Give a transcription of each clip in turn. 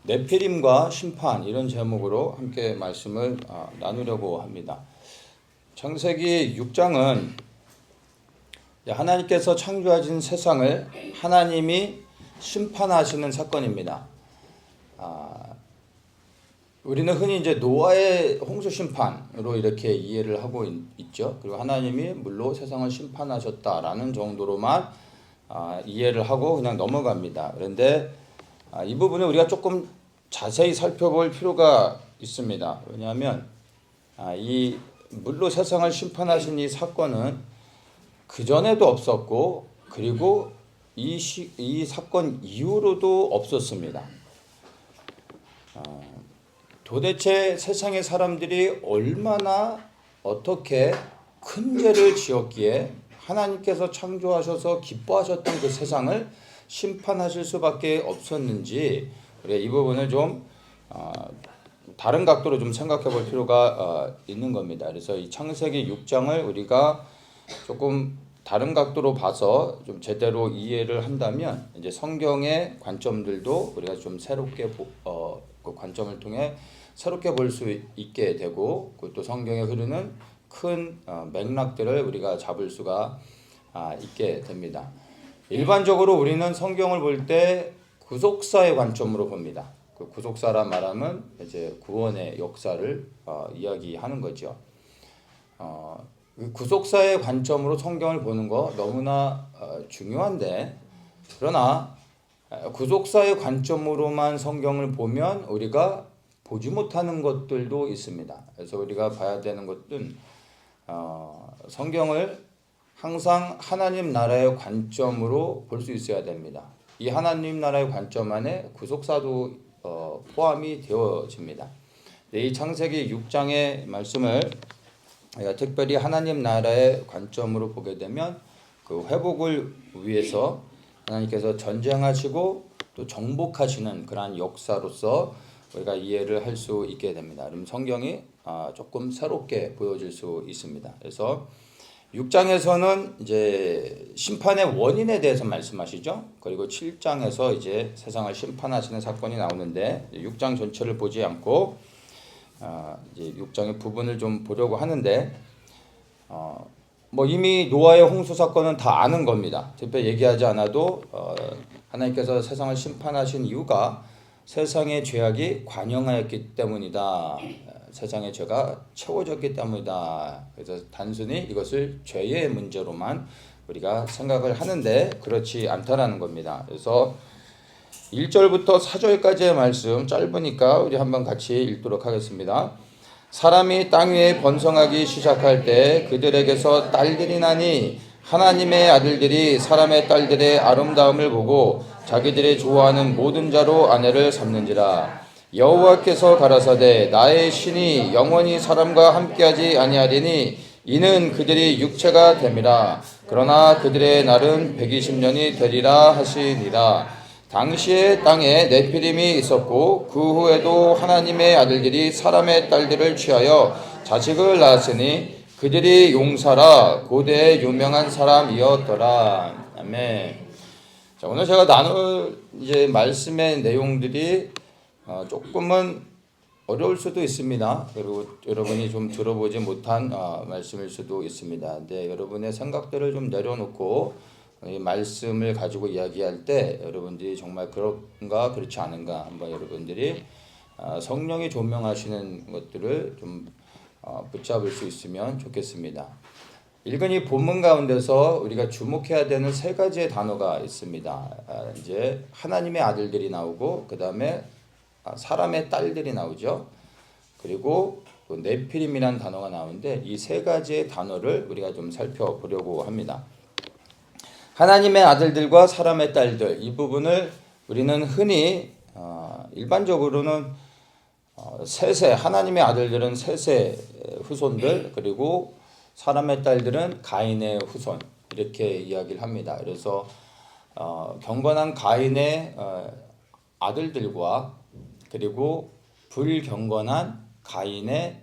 네피림과 심판 이런 제목으로 함께 말씀을 나누려고 합니다. 창세기 6장은 하나님께서 창조하신 세상을 하나님이 심판하시는 사건입니다. 우리는 흔히 이제 노아의 홍수 심판으로 이렇게 이해를 하고 있죠. 그리고 하나님이 물로 세상을 심판하셨다라는 정도로만 이해를 하고 그냥 넘어갑니다. 그런데 이 부분을 우리가 조금 자세히 살펴볼 필요가 있습니다. 왜냐하면 이 물로 세상을 심판하신 이 사건은 그전에도 없었고 그리고 이 사건 이후로도 없었습니다. 도대체 세상의 사람들이 얼마나 어떻게 큰 죄를 지었기에 하나님께서 창조하셔서 기뻐하셨던 그 세상을 심판하실 수밖에 없었는지 우리가 이 부분을 좀 다른 각도로 좀 생각해 볼 필요가 있는 겁니다. 그래서 이 창세기 6장을 우리가 조금 다른 각도로 봐서 좀 제대로 이해를 한다면 이제 성경의 관점들도 우리가 좀 새롭게 그 관점을 통해 새롭게 볼 수 있게 되고 또 성경에 흐르는 큰 맥락들을 우리가 잡을 수가 있게 됩니다. 일반적으로 우리는 성경을 볼 때 구속사의 관점으로 봅니다. 그 구속사란 말하면 이제 구원의 역사를 이야기하는 거죠. 구속사의 관점으로 성경을 보는 거 너무나 중요한데, 그러나 구속사의 관점으로만 성경을 보면 우리가 보지 못하는 것들도 있습니다. 그래서 우리가 봐야 되는 것은 성경을 항상 하나님 나라의 관점으로 볼 수 있어야 됩니다. 이 하나님 나라의 관점 안에 구속사도 포함이 되어집니다. 이 창세기 6장의 말씀을 특별히 하나님 나라의 관점으로 보게 되면 그 회복을 위해서 하나님께서 전쟁하시고 또 정복하시는 그러한 역사로서 우리가 이해를 할 수 있게 됩니다. 그럼 성경이 조금 새롭게 보여질 수 있습니다. 그래서 6장에서는 이제 심판의 원인에 대해서 말씀하시죠. 그리고 7장에서 이제 세상을 심판하시는 사건이 나오는데 6장 전체를 보지 않고 이제 6장의 부분을 좀 보려고 하는데 뭐 이미 노아의 홍수 사건은 다 아는 겁니다. 특별히 얘기하지 않아도 하나님께서 세상을 심판하신 이유가 세상의 죄악이 관영하였기 때문이다. 세상의 죄가 채워졌기 때문이다. 그래서 단순히 이것을 죄의 문제로만 우리가 생각을 하는데 그렇지 않다라는 겁니다. 그래서 1절부터 4절까지의 말씀 짧으니까 우리 한번 같이 읽도록 하겠습니다. 사람이 땅 위에 번성하기 시작할 때 그들에게서 딸들이 나니 하나님의 아들들이 사람의 딸들의 아름다움을 보고 자기들이 좋아하는 모든 자로 아내를 삼는지라. 여호와께서 가라사대 나의 신이 영원히 사람과 함께하지 아니하리니 이는 그들이 육체가 됨이라. 그러나 그들의 날은 120년이 되리라 하시니라. 당시에 땅에 네피림이 있었고 그 후에도 하나님의 아들들이 사람의 딸들을 취하여 자식을 낳았으니 그들이 용사라 고대의 유명한 사람이었더라. 아멘. 자, 오늘 제가 나눌 이제 말씀의 내용들이 조금은 어려울 수도 있습니다. 그리고 여러분이 좀 들어보지 못한 말씀일 수도 있습니다. 근데 여러분의 생각들을 좀 내려놓고 이 말씀을 가지고 이야기할 때 여러분들이 정말 그런가 그렇지 않은가 한번 여러분들이 성령이 조명하시는 것들을 좀 붙잡을 수 있으면 좋겠습니다. 읽은 이 본문 가운데서 우리가 주목해야 되는 세 가지의 단어가 있습니다. 이제 하나님의 아들들이 나오고 그 다음에 사람의 딸들이 나오죠. 그리고 또 네피림이라는 단어가 나오는데 이 세 가지의 단어를 우리가 좀 살펴보려고 합니다. 하나님의 아들들과 사람의 딸들 이 부분을 우리는 흔히 일반적으로는 셋의 하나님의 아들들은 셋의 후손들 그리고 사람의 딸들은 가인의 후손 이렇게 이야기를 합니다. 그래서 경건한 가인의 아들들과 그리고 불경건한 가인의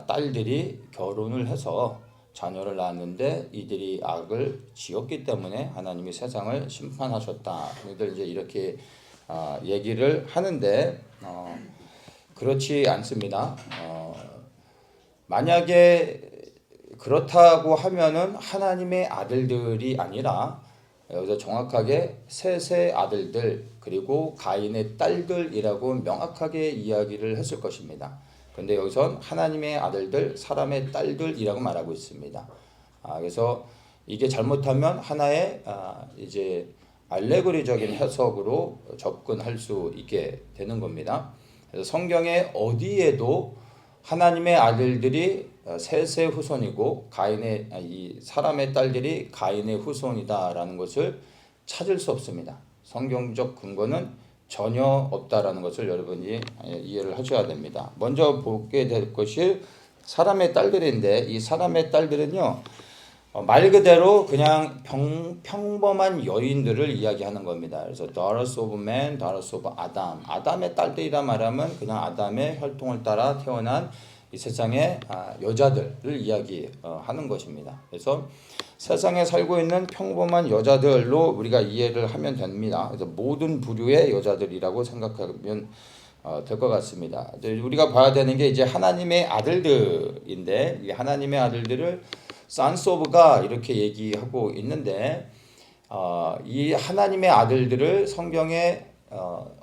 딸들이 결혼을 해서 자녀를 낳았는데 이들이 악을 지었기 때문에 하나님이 세상을 심판하셨다. 이들 이제 이렇게 얘기를 하는데 그렇지 않습니다. 만약에 그렇다고 하면은 하나님의 아들들이 아니라 여기서 정확하게 셋의 아들들 그리고 가인의 딸들이라고 명확하게 이야기를 했을 것입니다. 그런데 여기선 하나님의 아들들, 사람의 딸들이라고 말하고 있습니다. 그래서 이게 잘못하면 하나의 이제 알레고리적인 해석으로 접근할 수 있게 되는 겁니다. 그래서 성경에 어디에도 하나님의 아들들이 셋의 후손이고 가인의 이 사람의 딸들이 가인의 후손이다라는 것을 찾을 수 없습니다. 성경적 근거는 전혀 없다라는 것을 여러분이 이해를 하셔야 됩니다. 먼저 보게 될 것이 사람의 딸들인데 이 사람의 딸들은요 말 그대로 그냥 평범한 여인들을 이야기하는 겁니다. 그래서 daughters of man, daughters of Adam. 아담의 딸들이라 말하면 그냥 아담의 혈통을 따라 태어난 이 세상의 여자들을 이야기하는 것입니다. 그래서 세상에 살고 있는 평범한 여자들로 우리가 이해를 하면 됩니다. 그래서 모든 부류의 여자들이라고 생각하면 될 것 같습니다. 우리가 봐야 되는 게 이제 하나님의 아들들인데 이 하나님의 아들들을 sons of God 이렇게 얘기하고 있는데 이 하나님의 아들들을 성경에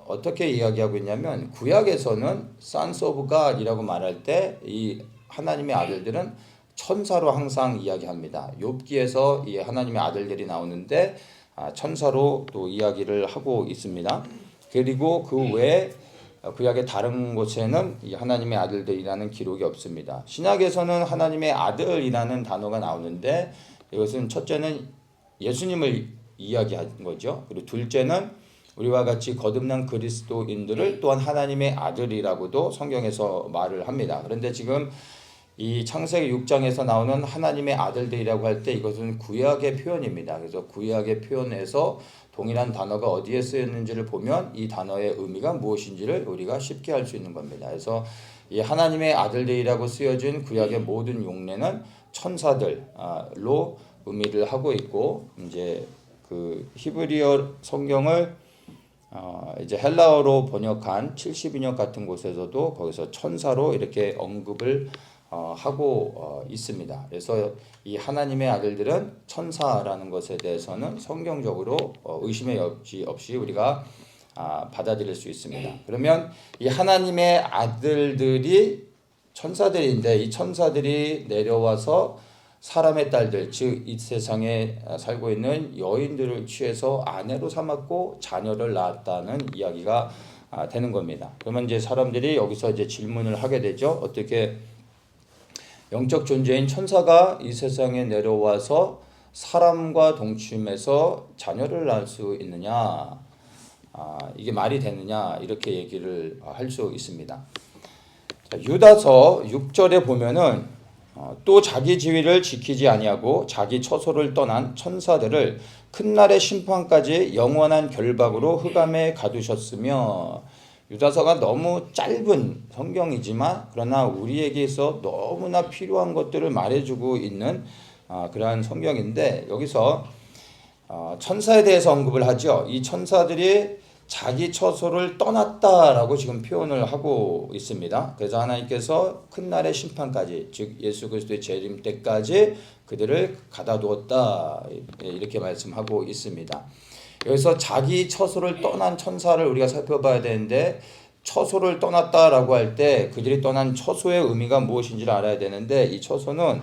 어떻게 이야기하고 있냐면 구약에서는 sons of God이라고 말할 때 이 하나님의 아들들은 천사로 항상 이야기합니다. 욥기에서 이 하나님의 아들들이 나오는데 천사로 또 이야기를 하고 있습니다. 그리고 그 외에 구약의 다른 곳에는 이 하나님의 아들들이라는 기록이 없습니다. 신약에서는 하나님의 아들이라는 단어가 나오는데 이것은 첫째는 예수님을 이야기하는 거죠. 그리고 둘째는 우리와 같이 거듭난 그리스도인들을 또한 하나님의 아들이라고도 성경에서 말을 합니다. 그런데 지금 이 창세기 6장에서 나오는 하나님의 아들들이라고 할 때 이것은 구약의 표현입니다. 그래서 구약의 표현에서 동일한 단어가 어디에 쓰였는지를 보면 이 단어의 의미가 무엇인지를 우리가 쉽게 알 수 있는 겁니다. 그래서 이 하나님의 아들들이라고 쓰여진 구약의 모든 용례는 천사들로 의미를 하고 있고 이제 그 히브리어 성경을 이제 헬라어로 번역한 70인역 같은 곳에서도 거기서 천사로 이렇게 언급을 하고 있습니다. 그래서 이 하나님의 아들들은 천사라는 것에 대해서는 성경적으로 의심의 여지 없이 우리가 받아들일 수 있습니다. 그러면 이 하나님의 아들들이 천사들인데 이 천사들이 내려와서 사람의 딸들, 즉 이 세상에 살고 있는 여인들을 취해서 아내로 삼았고 자녀를 낳았다는 이야기가 되는 겁니다. 그러면 이제 사람들이 여기서 이제 질문을 하게 되죠. 어떻게 영적 존재인 천사가 이 세상에 내려와서 사람과 동침해서 자녀를 낳을 수 있느냐? 이게 말이 되느냐? 이렇게 얘기를 할 수 있습니다. 자, 유다서 6절에 보면은 또 자기 지위를 지키지 아니하고 자기 처소를 떠난 천사들을 큰 날의 심판까지 영원한 결박으로 흑암에 가두셨으며 유다서가 너무 짧은 성경이지만 그러나 우리에게 있어 너무나 필요한 것들을 말해주고 있는 그러한 성경인데 여기서 천사에 대해서 언급을 하죠. 이 천사들이 자기 처소를 떠났다라고 지금 표현을 하고 있습니다. 그래서 하나님께서 큰 날의 심판까지 즉 예수 그리스도의 재림 때까지 그들을 가다두었다 이렇게 말씀하고 있습니다. 여기서 자기 처소를 떠난 천사를 우리가 살펴봐야 되는데 처소를 떠났다라고 할 때 그들이 떠난 처소의 의미가 무엇인지를 알아야 되는데 이 처소는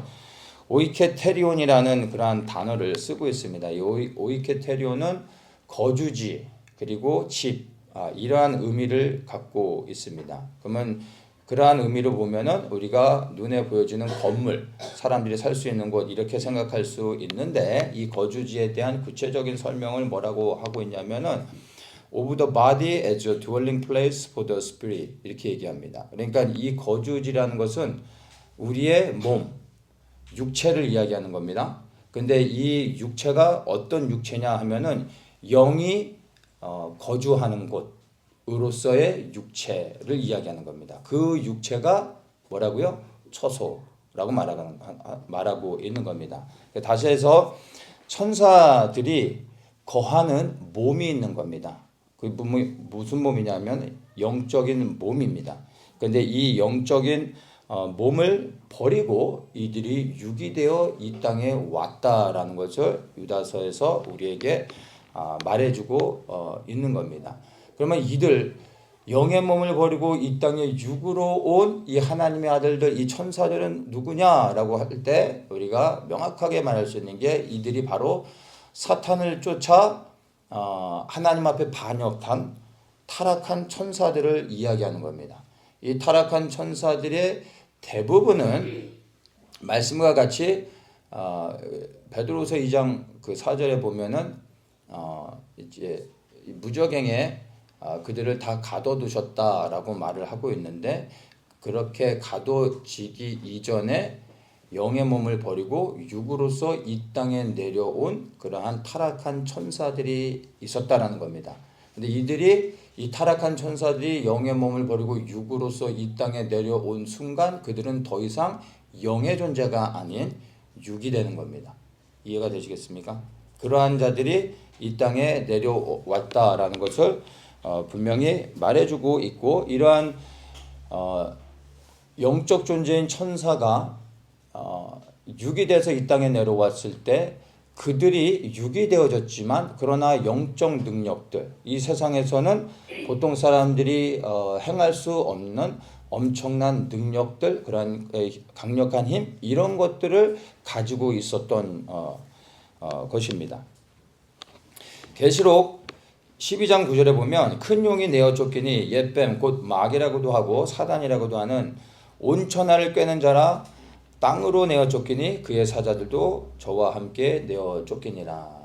오이케테리온이라는 그러한 단어를 쓰고 있습니다. 이 오이케테리온은 거주지 그리고 집 이러한 의미를 갖고 있습니다. 그러면 그러한 의미로 보면은 우리가 눈에 보여지는 건물, 사람들이 살 수 있는 곳 이렇게 생각할 수 있는데 이 거주지에 대한 구체적인 설명을 뭐라고 하고 있냐면은 of the body as a dwelling place for the spirit 이렇게 얘기합니다. 그러니까 이 거주지라는 것은 우리의 몸, 육체를 이야기하는 겁니다. 근데 이 육체가 어떤 육체냐 하면은 영이 거주하는 곳으로서의 육체를 이야기하는 겁니다. 그 육체가 뭐라고요? 처소라고 말하고 있는 겁니다. 다시 해서 천사들이 거하는 몸이 있는 겁니다. 그 무슨 몸이냐면 영적인 몸입니다. 그런데 이 영적인 몸을 버리고 이들이 육이 되어 이 땅에 왔다라는 것을 유다서에서 우리에게 말해주고 있는 겁니다. 그러면 이들 영의 몸을 버리고 이 땅에 육으로 온 이 하나님의 아들들, 이 천사들은 누구냐라고 할 때 우리가 명확하게 말할 수 있는 게 이들이 바로 사탄을 쫓아 하나님 앞에 반역한 타락한 천사들을 이야기하는 겁니다. 이 타락한 천사들의 대부분은 말씀과 같이 베드로서 2장 그 4절에 보면은 이제 무저갱에 그들을 다 가둬두셨다라고 말을 하고 있는데, 그렇게 가둬지기 이전에 영의 몸을 버리고 육으로서 이 땅에 내려온 그러한 타락한 천사들이 있었다라는 겁니다. 근데 이 타락한 천사들이 영의 몸을 버리고 육으로서 이 땅에 내려온 순간 그들은 더 이상 영의 존재가 아닌 육이 되는 겁니다. 이해가 되시겠습니까? 그러한 자들이 이 땅에 내려왔다라는 것을 분명히 말해주고 있고, 이러한 영적 존재인 천사가 육이 돼서 이 땅에 내려왔을 때 그들이 육이 되어졌지만 그러나 영적 능력들, 이 세상에서는 보통 사람들이 행할 수 없는 엄청난 능력들, 그런 강력한 힘, 이런 것들을 가지고 있었던 것입니다. 계시록 12장 9절에 보면 큰 용이 내어 쫓기니 옛뱀 곧 마귀라고도 하고 사단이라고도 하는 온 천하를 꿰는 자라 땅으로 내어 쫓기니 그의 사자들도 저와 함께 내어 쫓기니라.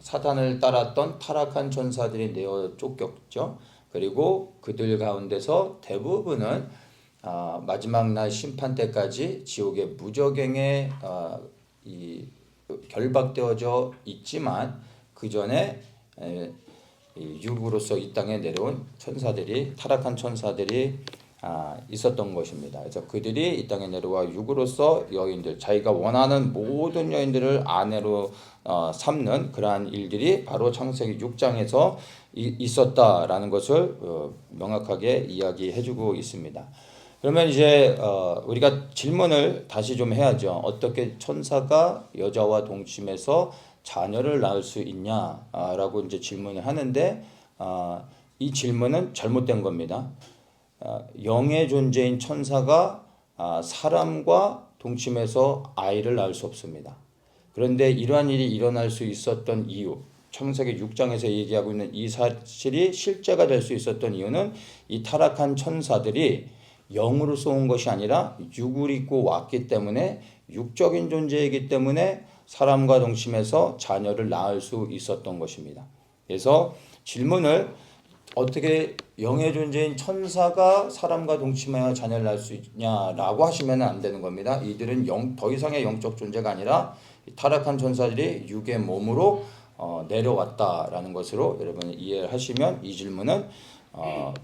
사탄을 따랐던 타락한 천사들이 내어 쫓겼죠. 그리고 그들 가운데서 대부분은 마지막 날 심판 때까지 지옥의 무저갱에 결박되어져 있지만 그 전에 육으로서 이 땅에 내려온 천사들이, 타락한 천사들이 있었던 것입니다. 그래서 그들이 이 땅에 내려와 육으로서 여인들, 자기가 원하는 모든 여인들을 아내로 삼는 그러한 일들이 바로 창세기 6장에서 있었다라는 것을 명확하게 이야기해주고 있습니다. 그러면 이제 우리가 질문을 다시 좀 해야죠. 어떻게 천사가 여자와 동침해서 자녀를 낳을 수 있냐라고 이제 질문을 하는데, 이 질문은 잘못된 겁니다. 영의 존재인 천사가 사람과 동침해서 아이를 낳을 수 없습니다. 그런데 이러한 일이 일어날 수 있었던 이유, 창세기 6장에서 얘기하고 있는 이 사실이 실제가 될 수 있었던 이유는 이 타락한 천사들이 영으로서 온 것이 아니라 육을 입고 왔기 때문에, 육적인 존재이기 때문에 사람과 동침해서 자녀를 낳을 수 있었던 것입니다. 그래서 질문을 어떻게 영의 존재인 천사가 사람과 동침하여 자녀를 낳을 수 있냐라고 하시면 안 되는 겁니다. 이들은 더 이상의 영적 존재가 아니라 타락한 천사들이 육의 몸으로 내려왔다라는 것으로 여러분이 이해를 하시면 이 질문은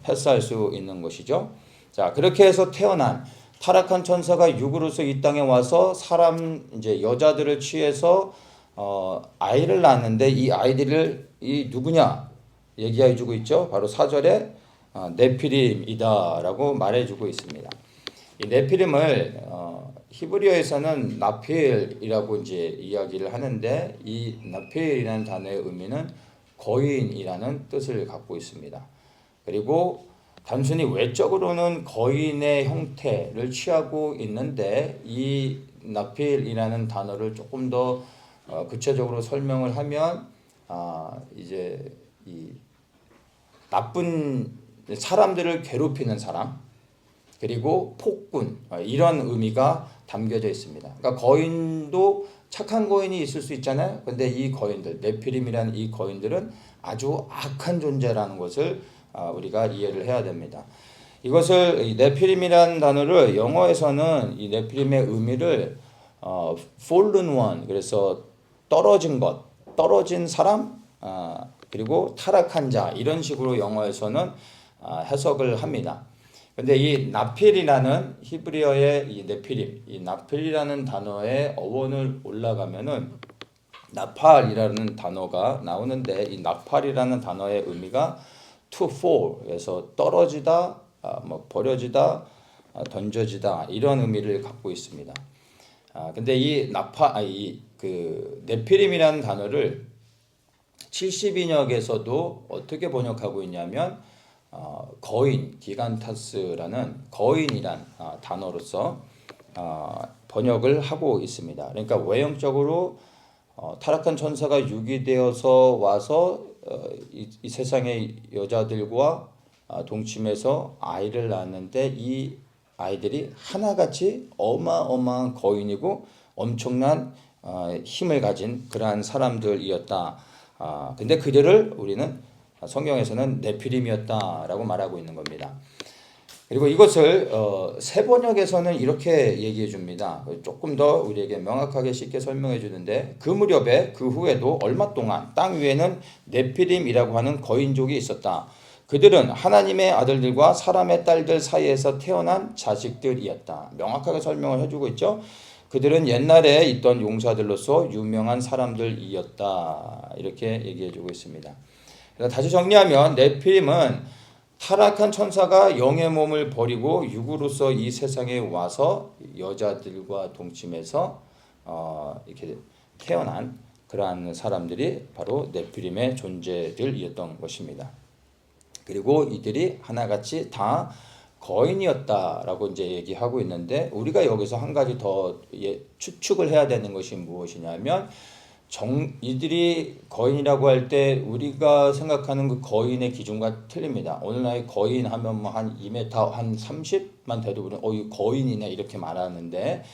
패스할 수 있는 것이죠. 자, 그렇게 해서 태어난 타락한 천사가 육으로서 이 땅에 와서 이제 여자들을 취해서 아이를 낳았는데, 이 아이들을 누구냐 얘기해주고 있죠. 바로 4절에 네피림이다라고 말해주고 있습니다. 이 네피림을 히브리어에서는 나필이라고 이제 이야기를 하는데, 이 나필이라는 단어의 의미는 거인이라는 뜻을 갖고 있습니다. 그리고 단순히 외적으로는 거인의 형태를 취하고 있는데, 이 나필이라는 단어를 조금 더 구체적으로 설명을 하면 이제 이 나쁜 사람들을 괴롭히는 사람, 그리고 폭군, 이런 의미가 담겨져 있습니다. 그러니까 거인도 착한 거인이 있을 수 있잖아요. 근데 이 거인들, 네피림이라는 이 거인들은 아주 악한 존재라는 것을 우리가 이해를 해야 됩니다. 이것을 네피림이라는 단어를 영어에서는 이 네피림의 의미를 fallen one, 그래서 떨어진 것, 떨어진 사람, 그리고 타락한 자, 이런 식으로 영어에서는 해석을 합니다. 근데 이 나필이라는 히브리어의 이 네피림, 이 나필이라는 단어의 어원을 올라가면은 나팔이라는 단어가 나오는데, 이 나팔이라는 단어의 의미가 to fall, 그래서 떨어지다, 뭐 버려지다, 던져지다 이런 의미를 갖고 있습니다. 근데 그 네피림이라는 단어를 70인역에서도 어떻게 번역하고 있냐면 거인, 기간타스라는 거인이란 단어로서 번역을 하고 있습니다. 그러니까 외형적으로 타락한 천사가 유기되어서 와서 이 세상의 여자들과 동침해서 아이를 낳았는데 이 아이들이 하나같이 어마어마한 거인이고 엄청난 힘을 가진 그러한 사람들이었다. 근데 그들을 우리는 성경에서는 네피림이었다라고 말하고 있는 겁니다. 그리고 이것을 새 번역에서는 이렇게 얘기해 줍니다. 조금 더 우리에게 명확하게 쉽게 설명해 주는데 그 무렵에 그 후에도 얼마 동안 땅 위에는 네피림이라고 하는 거인족이 있었다. 그들은 하나님의 아들들과 사람의 딸들 사이에서 태어난 자식들이었다. 명확하게 설명을 해주고 있죠. 그들은 옛날에 있던 용사들로서 유명한 사람들이었다. 이렇게 얘기해주고 있습니다. 다시 정리하면 네피림은 타락한 천사가 영의 몸을 버리고 육으로서 이 세상에 와서 여자들과 동침해서 이렇게 태어난 그러한 사람들이 바로 네피림의 존재들이었던 것입니다. 그리고 이들이 하나같이 다 거인이었다라고 이제 얘기하고 있는데 우리가 여기서 한 가지 더 추측을 해야 되는 것이 무엇이냐면 이들이 거인이라고 할 때 우리가 생각하는 그 거인의 기준과 틀립니다. 오늘날 거인 하면 뭐 한 2m 한 30만 돼도 우리는 이 거인이네 이렇게 말하는데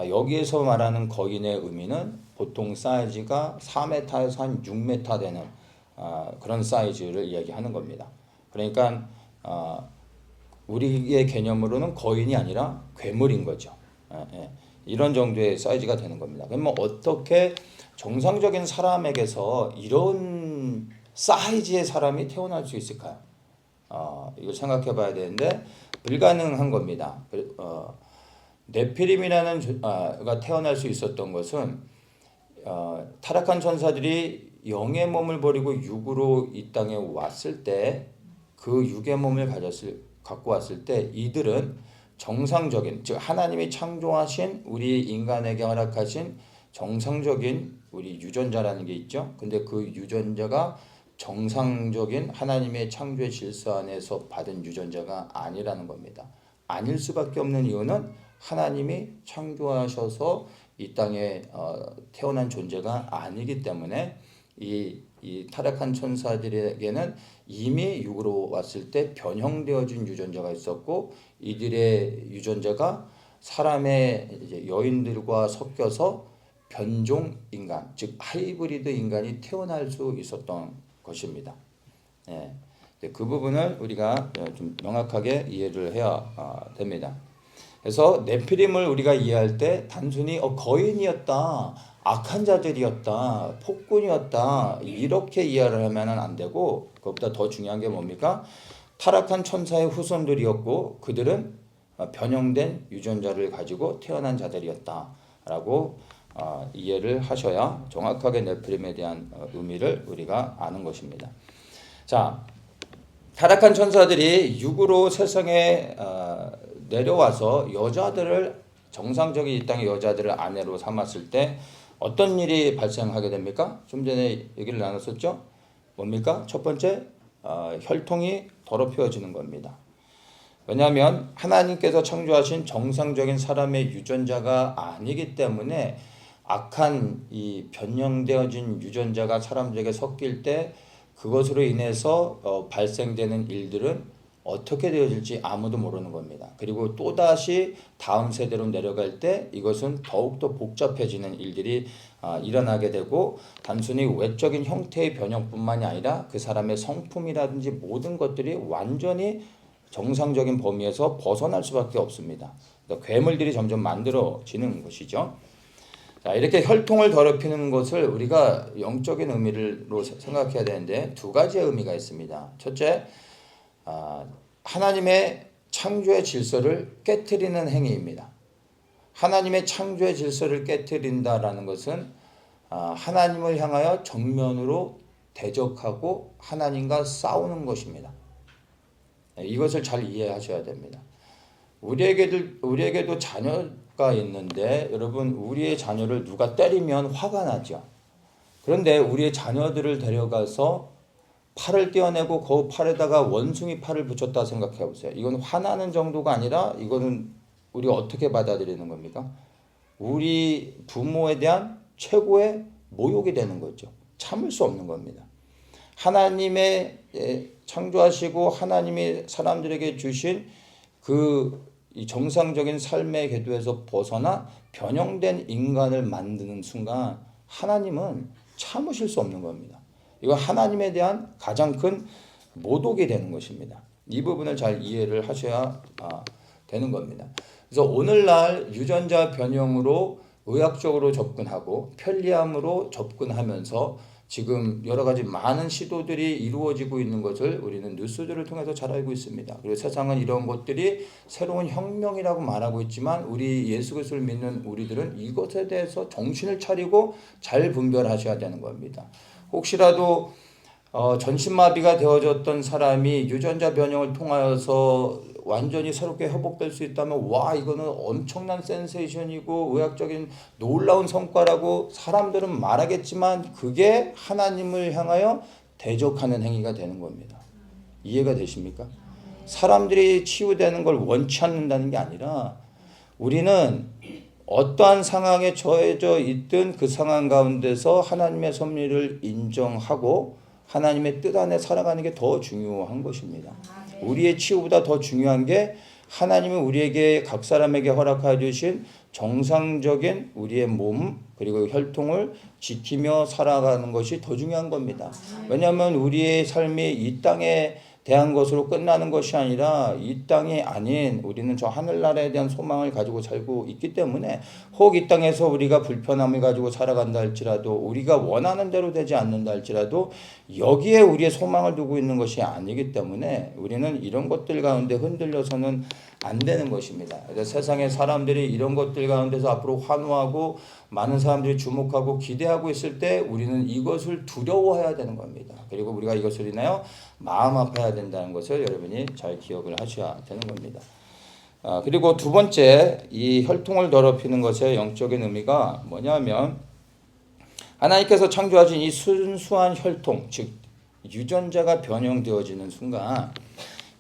여기에서 말하는 거인의 의미는 보통 사이즈가 4m에서 한 6m 되는 그런 사이즈를 이야기하는 겁니다. 그러니까 우리의 개념으로는 거인이 아니라 괴물인 거죠. 이런 정도의 사이즈가 되는 겁니다. 그럼 뭐 어떻게 정상적인 사람에게서 이런 사이즈의 사람이 태어날 수 있을까요? 이걸 생각해 봐야 되는데 불가능한 겁니다. 네피림이라는 가 태어날 수 있었던 것은 타락한 천사들이 영의 몸을 버리고 육으로 이 땅에 왔을 때 그 육의 몸을 갖고 왔을 때 이들은 정상적인 즉 하나님이 창조하신 우리 인간에게 허락하신 정상적인 우리 유전자라는 게 있죠. 근데 그 유전자가 정상적인 하나님의 창조의 질서 안에서 받은 유전자가 아니라는 겁니다. 아닐 수밖에 없는 이유는 하나님이 창조하셔서 이 땅에 태어난 존재가 아니기 때문에 이 타락한 천사들에게는 이미 육으로 왔을 때 변형되어진 유전자가 있었고 이들의 유전자가 사람의 이제 여인들과 섞여서 변종 인간, 즉 하이브리드 인간이 태어날 수 있었던 것입니다. 그 부분을 우리가 좀 명확하게 이해를 해야 됩니다. 그래서 네피림을 우리가 이해할 때 단순히 거인이었다, 악한 자들이었다, 폭군이었다 이렇게 이해를 하면 안 되고 그것보다 더 중요한 게 뭡니까? 타락한 천사의 후손들이었고 그들은 변형된 유전자를 가지고 태어난 자들이었다라고 이해를 하셔야 정확하게 네피림에 대한 의미를 우리가 아는 것입니다. 자, 타락한 천사들이 육으로 세상에 내려와서 여자들을 정상적인 이 땅의 여자들을 아내로 삼았을 때 어떤 일이 발생하게 됩니까? 좀 전에 얘기를 나눴었죠. 뭡니까? 첫 번째 혈통이 더럽혀지는 겁니다. 왜냐하면 하나님께서 창조하신 정상적인 사람의 유전자가 아니기 때문에 악한 이 변형되어진 유전자가 사람들에게 섞일 때 그것으로 인해서 발생되는 일들은 어떻게 되어질지 아무도 모르는 겁니다. 그리고 또다시 다음 세대로 내려갈 때 이것은 더욱더 복잡해지는 일들이 일어나게 되고 단순히 외적인 형태의 변형뿐만이 아니라 그 사람의 성품이라든지 모든 것들이 완전히 정상적인 범위에서 벗어날 수밖에 없습니다. 그러니까 괴물들이 점점 만들어지는 것이죠. 자, 이렇게 혈통을 더럽히는 것을 우리가 영적인 의미로 생각해야 되는데 두 가지의 의미가 있습니다. 첫째, 하나님의 창조의 질서를 깨트리는 행위입니다. 하나님의 창조의 질서를 깨트린다라는 것은 하나님을 향하여 정면으로 대적하고 하나님과 싸우는 것입니다. 이것을 잘 이해하셔야 됩니다. 우리에게도 자녀가 있는데 여러분 우리의 자녀를 누가 때리면 화가 나죠. 그런데 우리의 자녀들을 데려가서 팔을 떼어내고 그 팔에다가 원숭이 팔을 붙였다 생각해 보세요. 이건 화나는 정도가 아니라 이거는 우리가 어떻게 받아들이는 겁니까? 우리 부모에 대한 최고의 모욕이 되는 거죠. 참을 수 없는 겁니다. 하나님의 창조하시고 하나님이 사람들에게 주신 이 정상적인 삶의 궤도에서 벗어나 변형된 인간을 만드는 순간 하나님은 참으실 수 없는 겁니다. 이거 하나님에 대한 가장 큰 모독이 되는 것입니다. 이 부분을 잘 이해를 하셔야 되는 겁니다. 그래서 오늘날 유전자 변형으로 의학적으로 접근하고 편리함으로 접근하면서 지금 여러 가지 많은 시도들이 이루어지고 있는 것을 우리는 뉴스들을 통해서 잘 알고 있습니다. 그리고 세상은 이런 것들이 새로운 혁명이라고 말하고 있지만 우리 예수 그리스도를 믿는 우리들은 이것에 대해서 정신을 차리고 잘 분별하셔야 되는 겁니다. 혹시라도 전신마비가 되어졌던 사람이 유전자 변형을 통하여서 완전히 새롭게 회복될 수 있다면 와 이거는 엄청난 센세이션이고 의학적인 놀라운 성과라고 사람들은 말하겠지만 그게 하나님을 향하여 대적하는 행위가 되는 겁니다. 이해가 되십니까? 사람들이 치유되는 걸 원치 않는다는 게 아니라 우리는 어떠한 상황에 처해져 있든 그 상황 가운데서 하나님의 섭리를 인정하고 하나님의 뜻 안에 살아가는 게 더 중요한 것입니다. 우리의 치유보다 더 중요한 게 하나님은 우리에게 각 사람에게 허락하여 주신 정상적인 우리의 몸 그리고 혈통을 지키며 살아가는 것이 더 중요한 겁니다. 왜냐하면 우리의 삶이 이 땅에 대한 것으로 끝나는 것이 아니라 이 땅이 아닌 우리는 저 하늘나라에 대한 소망을 가지고 살고 있기 때문에 혹 이 땅에서 우리가 불편함을 가지고 살아간다 할지라도 우리가 원하는 대로 되지 않는다 할지라도 여기에 우리의 소망을 두고 있는 것이 아니기 때문에 우리는 이런 것들 가운데 흔들려서는 안 되는 것입니다. 그래서 세상의 사람들이 이런 것들 가운데서 앞으로 환호하고 많은 사람들이 주목하고 기대하고 있을 때 우리는 이것을 두려워해야 되는 겁니다. 그리고 우리가 이것을 인하여 마음 아파야 된다는 것을 여러분이 잘 기억을 하셔야 되는 겁니다. 그리고 두 번째 이 혈통을 더럽히는 것의 영적인 의미가 뭐냐면 하나님께서 창조하신 이 순수한 혈통 즉 유전자가 변형되어지는 순간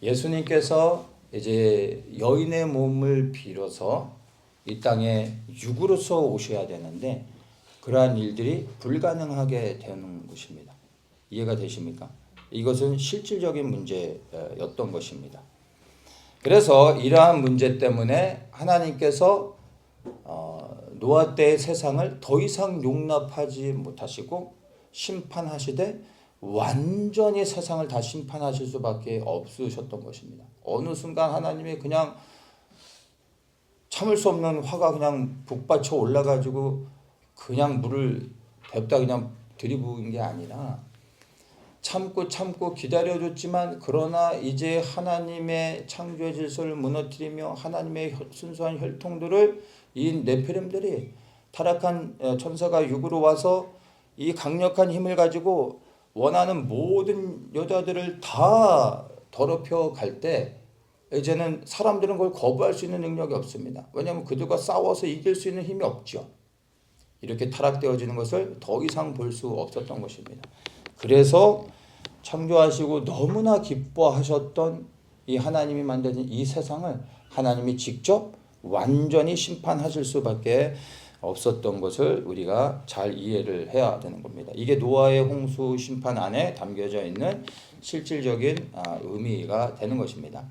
예수님께서 이제 여인의 몸을 빌어서 이 땅에 육으로서 오셔야 되는데 그러한 일들이 불가능하게 되는 것입니다. 이해가 되십니까? 이것은 실질적인 문제였던 것입니다. 그래서 이러한 문제 때문에 하나님께서 노아 때의 세상을 더 이상 용납하지 못하시고 심판하시되 완전히 세상을 다 심판하실 수밖에 없으셨던 것입니다. 어느 순간 하나님이 그냥 참을 수 없는 화가 그냥 북받쳐 올라가지고 그냥 물을 냅다 그냥 들이부은 게 아니라 참고 기다려줬지만 그러나 이제 하나님의 창조의 질서를 무너뜨리며 하나님의 순수한 혈통들을 이 네피림들이 타락한 천사가 육으로 와서 이 강력한 힘을 가지고 원하는 모든 여자들을 다 더럽혀 갈 때 이제는 사람들은 그걸 거부할 수 있는 능력이 없습니다. 왜냐하면 그들과 싸워서 이길 수 있는 힘이 없죠. 이렇게 타락되어지는 것을 더 이상 볼 수 없었던 것입니다. 그래서 창조하시고 너무나 기뻐하셨던 이 하나님이 만드신 이 세상을 하나님이 직접 완전히 심판하실 수밖에 없었던 것을 우리가 잘 이해를 해야 되는 겁니다. 이게 노아의 홍수 심판 안에 담겨져 있는 실질적인 의미가 되는 것입니다.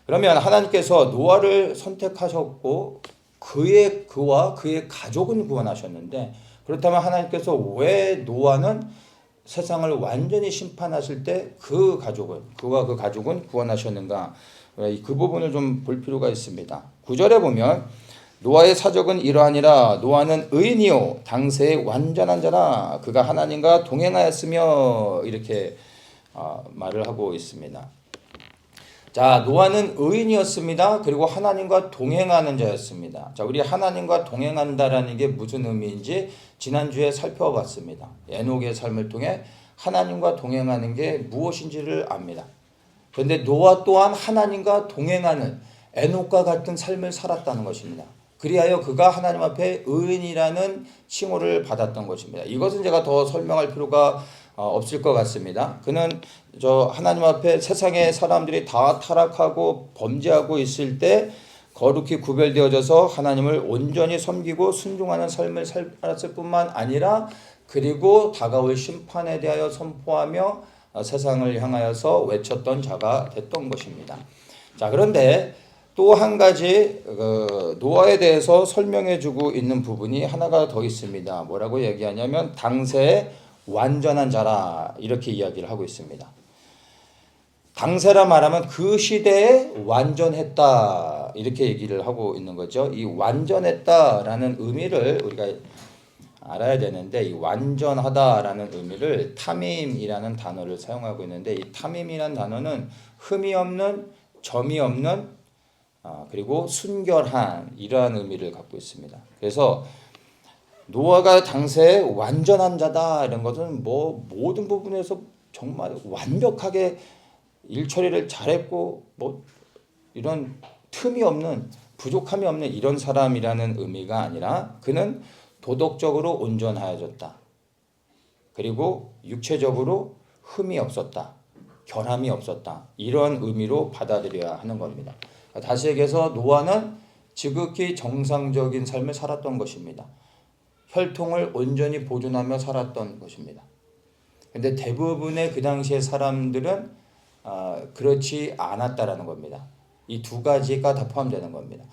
그러면 하나님께서 노아를 선택하셨고 그와 그의 가족은 구원하셨는데 그렇다면 하나님께서 왜 노아는 세상을 완전히 심판하실 때 그와 그 가족은 구원하셨는가? 그 부분을 좀 볼 필요가 있습니다. 9절에 보면 노아의 사적은 이러하니라. 노아는 의인이요 당세의 완전한 자라. 그가 하나님과 동행하였으며 이렇게 말을 하고 있습니다. 자, 노아는 의인이었습니다. 그리고 하나님과 동행하는 자였습니다. 자, 우리 하나님과 동행한다라는 게 무슨 의미인지 지난주에 살펴봤습니다. 에녹의 삶을 통해 하나님과 동행하는 게 무엇인지를 압니다. 그런데 노아 또한 하나님과 동행하는 에녹과 같은 삶을 살았다는 것입니다. 그리하여 그가 하나님 앞에 의인이라는 칭호를 받았던 것입니다. 이것은 제가 더 설명할 필요가 없을 것 같습니다. 그는 하나님 앞에 세상의 사람들이 다 타락하고 범죄하고 있을 때 거룩히 구별되어져서 하나님을 온전히 섬기고 순종하는 삶을 살았을 뿐만 아니라 그리고 다가올 심판에 대하여 선포하며 세상을 향하여서 외쳤던 자가 됐던 것입니다. 자, 그런데 또 한 가지 노아에 대해서 설명해주고 있는 부분이 하나가 더 있습니다. 뭐라고 얘기하냐면 당세의 완전한 자라 이렇게 이야기를 하고 있습니다. 당세라 말하면 그 시대에 완전했다 이렇게 얘기를 하고 있는 거죠. 이 완전했다라는 의미를 우리가 알아야 되는데 이 완전하다라는 의미를 타밈이라는 단어를 사용하고 있는데 이 타밈이라는 단어는 흠이 없는 점이 없는 그리고 순결한 이러한 의미를 갖고 있습니다. 그래서 노아가 당시에 완전한 자다 이런 것은 뭐 모든 부분에서 정말 완벽하게 일 처리를 잘했고 뭐 이런 틈이 없는 부족함이 없는 이런 사람이라는 의미가 아니라 그는 도덕적으로 온전하여졌다. 그리고 육체적으로 흠이 없었다. 결함이 없었다. 이런 의미로 받아들여야 하는 겁니다. 다시 얘기해서 노아는 지극히 정상적인 삶을 살았던 것입니다. 혈통을 온전히 보존하며 살았던 것입니다. 근데 대부분의 그 당시의 사람들은 그렇지 않았다라는 겁니다. 이 두 가지가 다 포함되는 겁니다.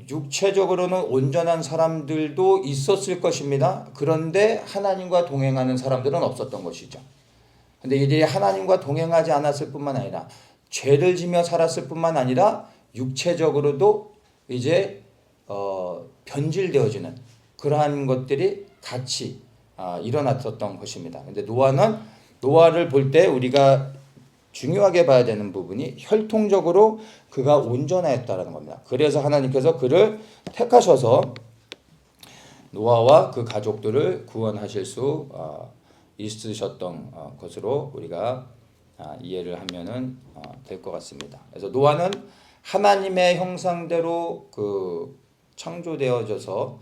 육체적으로는 온전한 사람들도 있었을 것입니다. 그런데 하나님과 동행하는 사람들은 없었던 것이죠. 근데 이들이 하나님과 동행하지 않았을 뿐만 아니라 죄를 지며 살았을 뿐만 아니라 육체적으로도 이제 변질되어지는 그러한 것들이 같이 일어났었던 것입니다. 근데 노아를 볼 때 우리가 중요하게 봐야 되는 부분이 혈통적으로 그가 온전하였다라는 겁니다. 그래서 하나님께서 그를 택하셔서 노아와 그 가족들을 구원하실 수 있으셨던 것으로 우리가 이해를 하면은 될 것 같습니다. 그래서 노아는 하나님의 형상대로 창조되어져서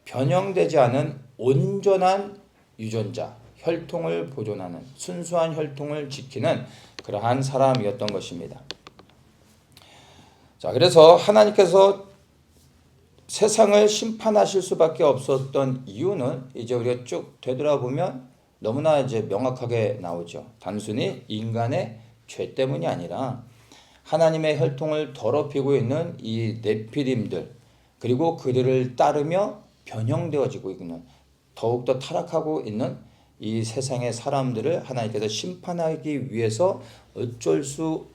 변형되지 않은 온전한 유전자, 혈통을 보존하는 순수한 혈통을 지키는 그러한 사람이었던 것입니다. 자, 그래서 하나님께서 세상을 심판하실 수밖에 없었던 이유는 이제 우리가 쭉 되돌아보면 너무나 이제 명확하게 나오죠. 단순히 인간의 죄 때문이 아니라 하나님의 혈통을 더럽히고 있는 이 네피림들 그리고 그들을 따르며 변형되어지고 있는 더욱더 타락하고 있는 이 세상의 사람들을 하나님께서 심판하기 위해서 어쩔 수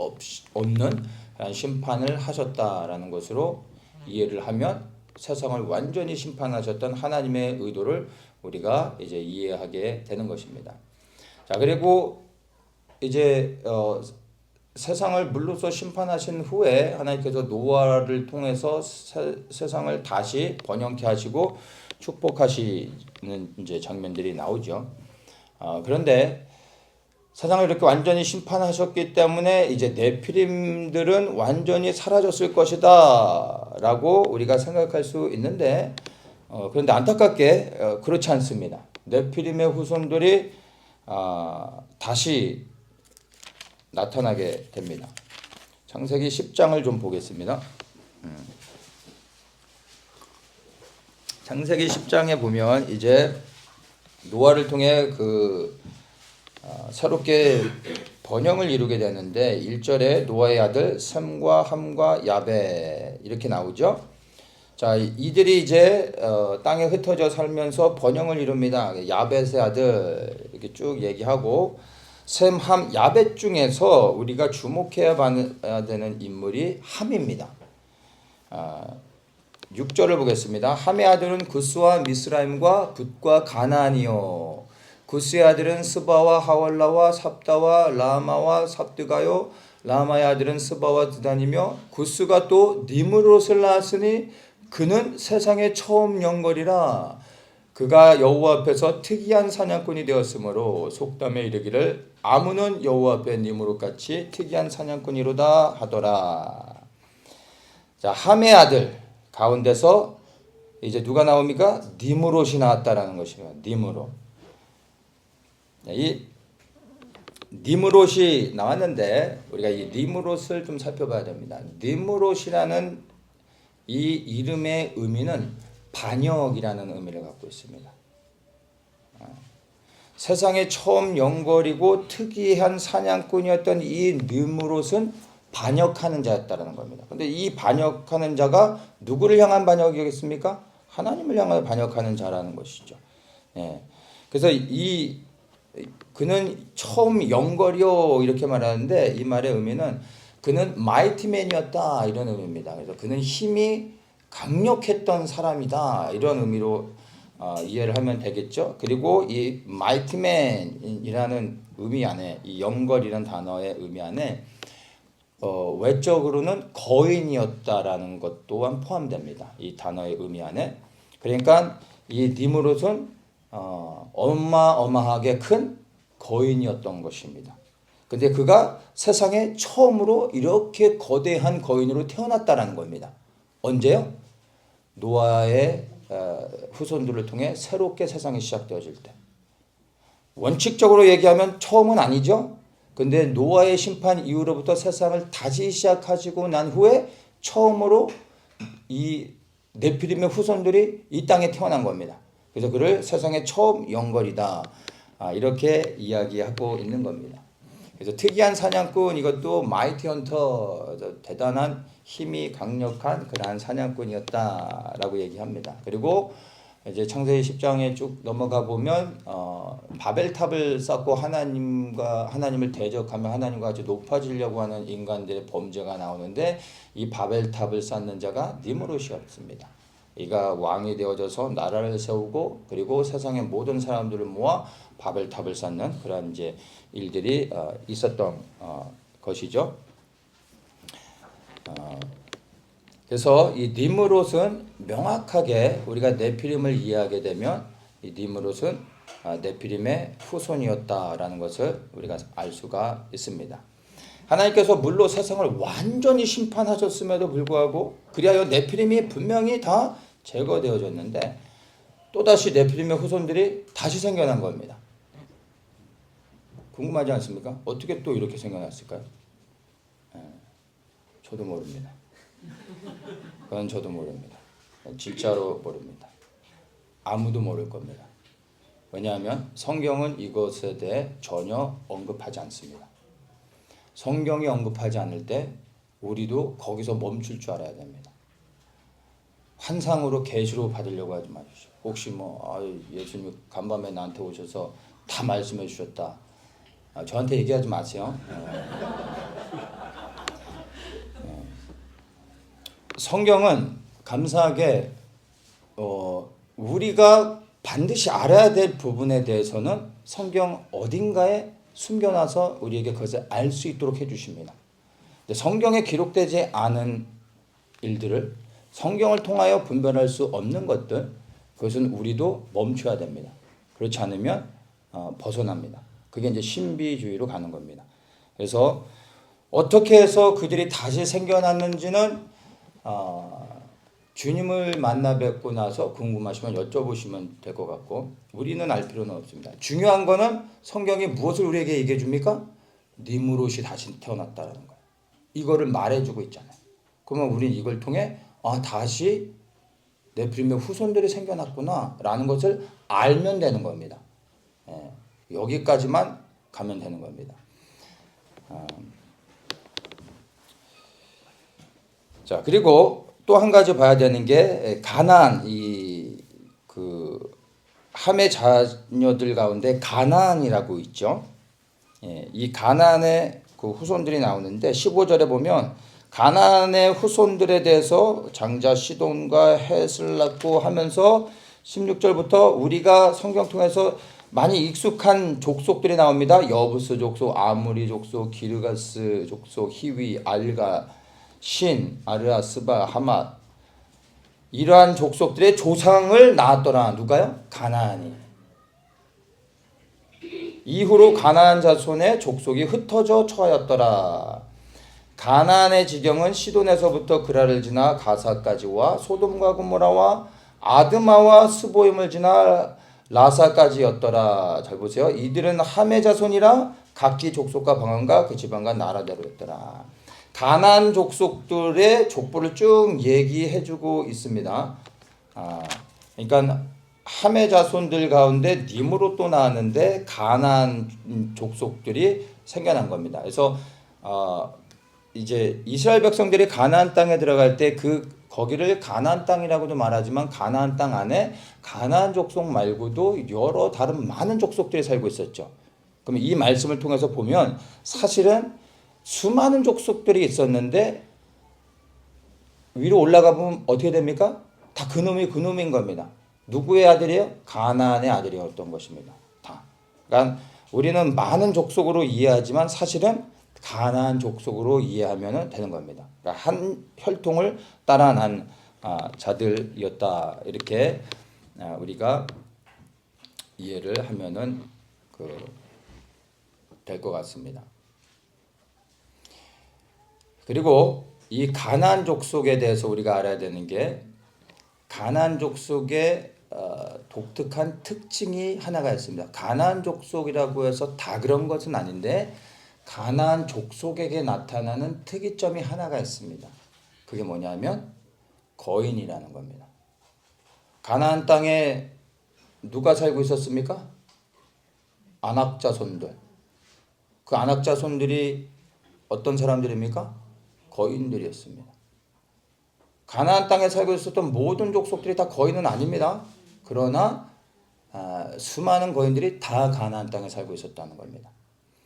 없는 심판을 하셨다라는 것으로 이해를 하면 세상을 완전히 심판하셨던 하나님의 의도를 우리가 이제 이해하게 되는 것입니다. 자, 그리고 이제 세상을 물로써 심판하신 후에 하나님께서 노아를 통해서 세상을 다시 번영케 하시고 축복하시는 이제 장면들이 나오죠. 그런데 세상을 이렇게 완전히 심판하셨기 때문에 이제 네피림들은 완전히 사라졌을 것이다라고 우리가 생각할 수 있는데 그런데 안타깝게 그렇지 않습니다. 네피림의 후손들이 다시 나타나게 됩니다. 창세기 10장을 좀 보겠습니다. 창세기 10장에 보면 이제 노아를 통해 새롭게 번영을 이루게 되는데 1절에 노아의 아들 셈과 함과 야벳 이렇게 나오죠. 자, 이들이 이제 땅에 흩어져 살면서 번영을 이룹니다. 야벳의 아들 이렇게 쭉 얘기하고 셈, 함, 야벳 중에서 우리가 주목해야 되는 인물이 함입니다. 6절을 보겠습니다. 함의 아들은 구스와 미스라임과 붓과 가나안이요 구스의 아들은 스바와 하월라와 삽다와 라마와 삽드가요 라마의 아들은 스바와 드단이며 구스가 또 니므롯을 낳았으니 그는 세상의 처음 영걸이라. 그가 여호와 앞에서 특이한 사냥꾼이 되었으므로 속담에 이르기를 아무는 여호와 앞에 니므롯 같이 특이한 사냥꾼이로다 하더라. 자, 함의 아들 가운데서 이제 누가 나옵니까? 니므롯이 나왔다라는 것입니다. 니므롯. 이 니므롯이 나왔는데 우리가 이 니므롯을 좀 살펴봐야 됩니다. 니므롯이라는 이 이름의 의미는 반역이라는 의미를 갖고 있습니다. 세상에 처음 영걸이고 특이한 사냥꾼이었던 이 니므롯은 반역하는 자였다는 겁니다. 그런데 이 반역하는 자가 누구를 향한 반역이겠습니까? 하나님을 향하여 반역하는 자라는 것이죠. 예. 그래서 그는 처음 영걸이요 이렇게 말하는데 이 말의 의미는 그는 마이티맨이었다 이런 의미입니다. 그래서 그는 힘이 강력했던 사람이다 이런 의미로 이해를 하면 되겠죠. 그리고 이 마이티맨이라는 의미 안에 이 영걸이라는 단어의 의미 안에 외적으로는 거인이었다라는 것 또한 포함됩니다. 이 단어의 의미 안에. 그러니까 이 니므롯은 어마어마하게 큰 거인이었던 것입니다. 근데 그가 세상에 처음으로 이렇게 거대한 거인으로 태어났다라는 겁니다. 언제요? 노아의 후손들을 통해 새롭게 세상이 시작되어질 때. 원칙적으로 얘기하면 처음은 아니죠. 근데 노아의 심판 이후로부터 세상을 다시 시작하시고 난 후에 처음으로 이 네피림의 후손들이 이 땅에 태어난 겁니다. 그래서 그를 세상의 처음 영걸이다 이렇게 이야기하고 있는 겁니다. 그래서 특이한 사냥꾼 이것도 마이티 헌터 대단한 힘이 강력한 그러한 사냥꾼이었다라고 얘기합니다. 그리고 이제 창세기 10장에 쭉 넘어가 보면 바벨탑을 쌓고 하나님을 대적하며 하나님과 아주 높아지려고 하는 인간들의 범죄가 나오는데 이 바벨탑을 쌓는 자가 니므롯이었습니다. 이가 왕이 되어져서 나라를 세우고 그리고 세상의 모든 사람들을 모아 바벨탑을 쌓는 그런 이제 일들이 있었던 것이죠. 그래서 이 니므롯은 명확하게 우리가 네피림을 이해하게 되면 이 니므롯은 네피림의 후손이었다라는 것을 우리가 알 수가 있습니다. 하나님께서 물로 세상을 완전히 심판하셨음에도 불구하고 그리하여 네피림이 분명히 다 제거되어졌는데 또다시 네피림의 후손들이 다시 생겨난 겁니다. 궁금하지 않습니까? 어떻게 또 이렇게 생겨났을까요? 저도 모릅니다. 그건 저도 모릅니다. 진짜로 모릅니다. 아무도 모를 겁니다. 왜냐하면 성경은 이것에 대해 전혀 언급하지 않습니다. 성경이 언급하지 않을 때 우리도 거기서 멈출 줄 알아야 됩니다. 환상으로 계시로 받으려고 하지 마십시오. 혹시 예수님 간밤에 나한테 오셔서 다 말씀해 주셨다. 저한테 얘기하지 마세요. 성경은 감사하게 우리가 반드시 알아야 될 부분에 대해서는 성경 어딘가에 숨겨놔서 우리에게 그것을 알 수 있도록 해주십니다. 성경에 기록되지 않은 일들을 성경을 통하여 분별할 수 없는 것들 그것은 우리도 멈춰야 됩니다. 그렇지 않으면 벗어납니다. 그게 이제 신비주의로 가는 겁니다. 그래서 어떻게 해서 그들이 다시 생겨났는지는 주님을 만나 뵙고 나서 궁금하시면 여쭤보시면 될 것 같고 우리는 알 필요는 없습니다. 중요한 거는 성경이 무엇을 우리에게 얘기해 줍니까? 니므롯이 다시 태어났다는 거예요. 이거를 말해주고 있잖아요. 그러면 우리는 이걸 통해 다시 네피림의 후손들이 생겨났구나 라는 것을 알면 되는 겁니다. 여기까지만 가면 되는 겁니다. 자, 그리고 또 한 가지 봐야 되는 게 가나안 함의 자녀들 가운데 가나안이라고 있죠. 이 가나안의 그 후손들이 나오는데 15절에 보면 가나안의 후손들에 대해서 장자 시돈과 헷을 낳고 하면서 16절부터 우리가 성경 통해서 많이 익숙한 족속들이 나옵니다. 여부스 족속, 아무리 족속, 기르가스 족속, 히위, 알가, 신, 아르아, 스바, 하맛 이러한 족속들의 조상을 낳았더라. 누가요? 가나안이. 이후로 가나안 자손의 족속이 흩어져 처하였더라. 가나안의 지경은 시돈에서부터 그라를 지나 가사까지와 소돔과 고모라와 아드마와 스보임을 지나 라사까지였더라. 잘 보세요. 이들은 함의 자손이라 각기 족속과 방언과 그 지방과 나라대로였더라. 가나안 족속들의 족보를 쭉 얘기해주고 있습니다. 그러니까 함의 자손들 가운데 님으로 또 나왔는데 가나안 족속들이 생겨난 겁니다. 그래서 이제 이스라엘 백성들이 가나안 땅에 들어갈 때 거기를 가나안 땅이라고도 말하지만 가나안 땅 안에 가나안 족속 말고도 여러 다른 많은 족속들이 살고 있었죠. 그럼 이 말씀을 통해서 보면 사실은 수많은 족속들이 있었는데 위로 올라가 보면 어떻게 됩니까? 다 그놈인 겁니다. 누구의 아들이에요? 가나안의 아들이었던 것입니다. 다. 그러니까 우리는 많은 족속으로 이해하지만 사실은 가나안 족속으로 이해하면 되는 겁니다. 그러니까 한 혈통을 따라 난 자들이었다. 이렇게 우리가 이해를 하면은 될 것 같습니다. 그리고 이 가나안 족속에 대해서 우리가 알아야 되는 게 가나안 족속의 독특한 특징이 하나가 있습니다. 가나안 족속이라고 해서 다 그런 것은 아닌데 가나안 족속에게 나타나는 특이점이 하나가 있습니다. 그게 뭐냐면 거인이라는 겁니다. 가나안 땅에 누가 살고 있었습니까? 안악자손들. 그 안악자손들이 어떤 사람들입니까? 거인들이었습니다. 가나안 땅에 살고 있었던 모든 족속들이 다 거인은 아닙니다. 그러나 수많은 거인들이 다 가나안 땅에 살고 있었다는 겁니다.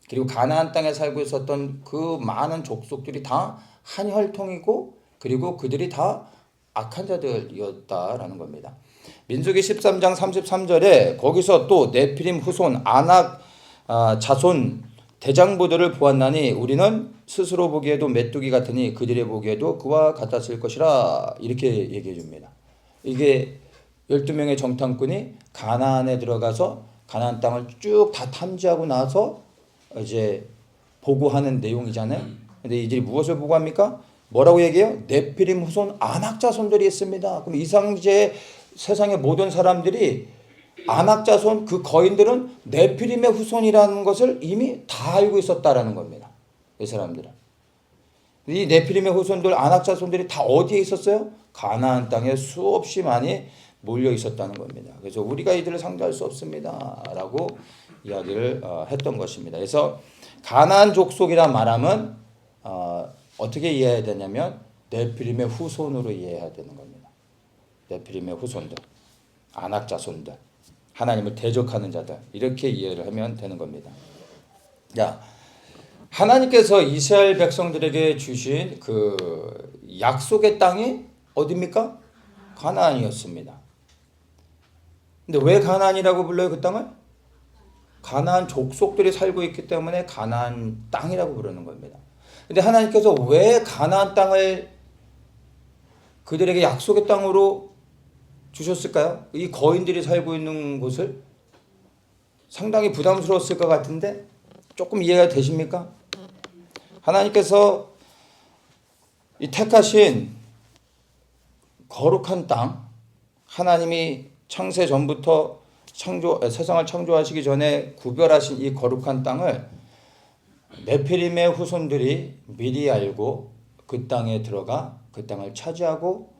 그리고 가나안 땅에 살고 있었던 그 많은 족속들이 다 한 혈통이고 그리고 그들이 다 악한 자들이었다라는 겁니다. 민수기 13장 33절에 거기서 또 네피림 후손 아낙 자손 대장부들을 보았나니 우리는 스스로 보기에도 메뚜기 같으니 그들의 보기에도 그와 같았을 것이라 이렇게 얘기해 줍니다. 이게 12명의 정탐꾼이 가나안에 들어가서 가나안 땅을 쭉 다 탐지하고 나서 이제 보고하는 내용이잖아요. 근데 이들이 무엇을 보고합니까? 뭐라고 얘기해요? 네피림 후손 아낙 자손들이 있습니다. 그럼 이상제 세상의 모든 사람들이 아낙 자손 그 거인들은 네피림의 후손이라는 것을 이미 다 알고 있었다라는 겁니다. 이 사람들은. 이 네피림의 후손들 아낙 자손들이 다 어디에 있었어요? 가나안 땅에 수없이 많이 몰려 있었다는 겁니다. 그래서 우리가 이들을 상대할 수 없습니다라고 이야기를 했던 것입니다. 그래서 가나안 족속이란 말함은 어떻게 이해해야 되냐면 네피림의 후손으로 이해해야 되는 겁니다. 네피림의 후손들, 아낙 자손들, 하나님을 대적하는 자들 이렇게 이해를 하면 되는 겁니다. 자, 하나님께서 이스라엘 백성들에게 주신 그 약속의 땅이 어디입니까? 가나안이었습니다. 근데 왜 가나안이라고 불러요, 그 땅을? 가나안 족속들이 살고 있기 때문에 가나안 땅이라고 부르는 겁니다. 근데 하나님께서 왜 가나안 땅을 그들에게 약속의 땅으로 주셨을까요? 이 거인들이 살고 있는 곳을 상당히 부담스러웠을 것 같은데 조금 이해가 되십니까? 하나님께서 이 택하신 거룩한 땅, 하나님이 창세 전부터 세상을 창조하시기 전에 구별하신 이 거룩한 땅을 네피림의 후손들이 미리 알고 그 땅에 들어가 그 땅을 차지하고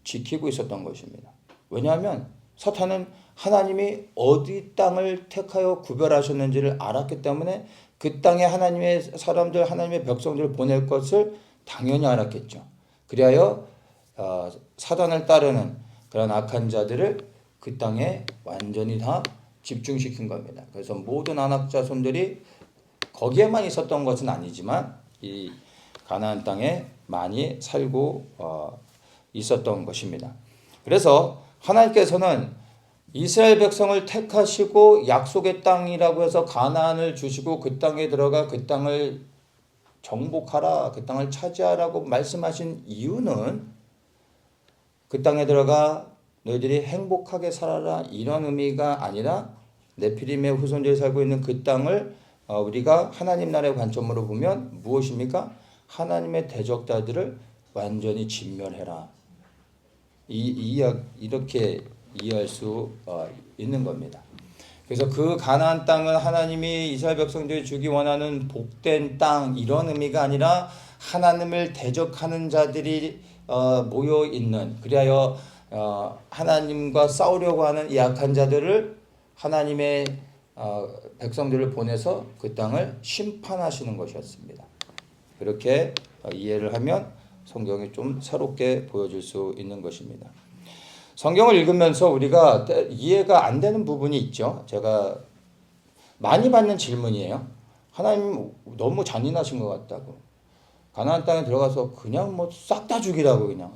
지키고 있었던 것입니다. 왜냐하면 사탄은 하나님이 어디 땅을 택하여 구별하셨는지를 알았기 때문에 그 땅에 하나님의 사람들, 하나님의 백성들을 보낼 것을 당연히 알았겠죠. 그리하여 사단을 따르는 그런 악한 자들을 그 땅에 완전히 다 집중시킨 겁니다. 그래서 모든 아낙 자손들이 거기에만 있었던 것은 아니지만 이 가나안 땅에 많이 살고 있었던 것입니다. 그래서 하나님께서는 이스라엘 백성을 택하시고 약속의 땅이라고 해서 가나안을 주시고 그 땅에 들어가 그 땅을 정복하라, 그 땅을 차지하라고 말씀하신 이유는 그 땅에 들어가 너희들이 행복하게 살아라 이런 의미가 아니라 네피림의 후손들이 살고 있는 그 땅을 우리가 하나님 나라의 관점으로 보면 무엇입니까? 하나님의 대적자들을 완전히 진멸해라. 이렇게 이해할 수 있는 겁니다. 그래서 그 가나안 땅은 하나님이 이스라엘 백성들이 주기 원하는 복된 땅 이런 의미가 아니라 하나님을 대적하는 자들이 모여 있는, 그리하여 하나님과 싸우려고 하는 약한 자들을 하나님의 백성들을 보내서 그 땅을 심판하시는 것이었습니다. 그렇게 이해를 하면 성경이 좀 새롭게 보여줄 수 있는 것입니다. 성경을 읽으면서 우리가 이해가 안 되는 부분이 있죠. 제가 많이 받는 질문이에요. 하나님 너무 잔인하신 것 같다고. 가나안 땅에 들어가서 그냥 뭐 싹 다 죽이라고, 그냥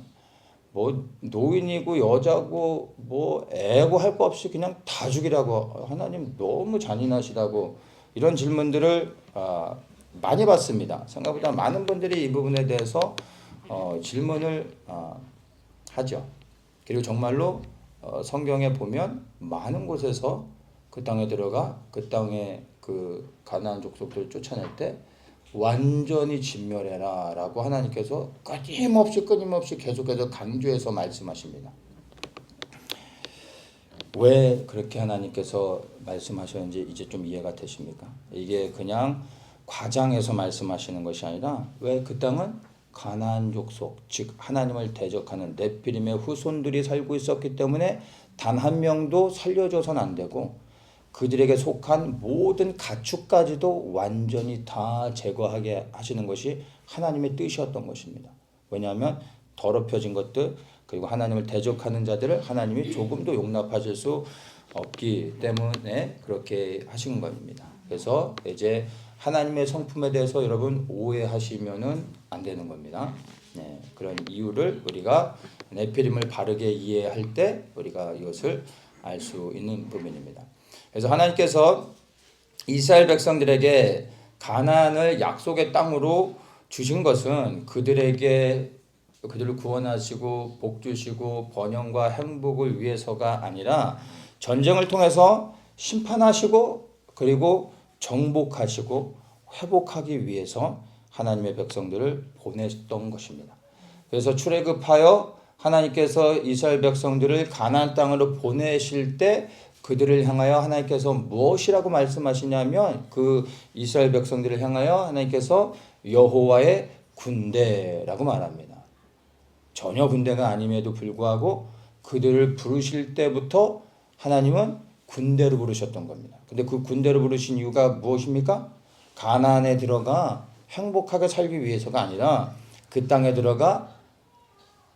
뭐 노인이고 여자고 뭐 애고 할 거 없이 그냥 다 죽이라고, 하나님 너무 잔인하시다고, 이런 질문들을 많이 받습니다. 생각보다 많은 분들이 이 부분에 대해서 질문을 하죠. 그리고 정말로 성경에 보면 많은 곳에서 그 땅에 들어가 그 땅에 그 가나안 족속들을 쫓아낼 때 완전히 진멸해라 라고 하나님께서 끊임없이 계속해서 강조해서 말씀하십니다. 왜 그렇게 하나님께서 말씀하셨는지 이제 좀 이해가 되십니까? 이게 그냥 과장해서 말씀하시는 것이 아니라 왜 그 땅은 가나안 족속, 즉 하나님을 대적하는 네피림의 후손들이 살고 있었기 때문에 단 한 명도 살려줘서는 안 되고 그들에게 속한 모든 가축까지도 완전히 다 제거하게 하시는 것이 하나님의 뜻이었던 것입니다. 왜냐하면 더럽혀진 것들, 그리고 하나님을 대적하는 자들을 하나님이 조금도 용납하실 수 없기 때문에 그렇게 하신 겁니다. 그래서 이제 하나님의 성품에 대해서 여러분 오해하시면은 안 되는 겁니다. 네, 그런 이유를 우리가 네피림을 바르게 이해할 때 우리가 이것을 알 수 있는 부분입니다. 그래서 하나님께서 이스라엘 백성들에게 가나안을 약속의 땅으로 주신 것은 그들을 구원하시고 복 주시고 번영과 행복을 위해서가 아니라 전쟁을 통해서 심판하시고 그리고 정복하시고 회복하기 위해서 하나님의 백성들을 보냈던 것입니다. 그래서 출애굽하여 하나님께서 이스라엘 백성들을 가나안 땅으로 보내실 때 그들을 향하여 하나님께서 무엇이라고 말씀하시냐면 그 이스라엘 백성들을 향하여 하나님께서 여호와의 군대라고 말합니다. 전혀 군대가 아님에도 불구하고 그들을 부르실 때부터 하나님은 군대로 부르셨던 겁니다. 근데 그 군대로 부르신 이유가 무엇입니까? 가나안에 들어가 행복하게 살기 위해서가 아니라 그 땅에 들어가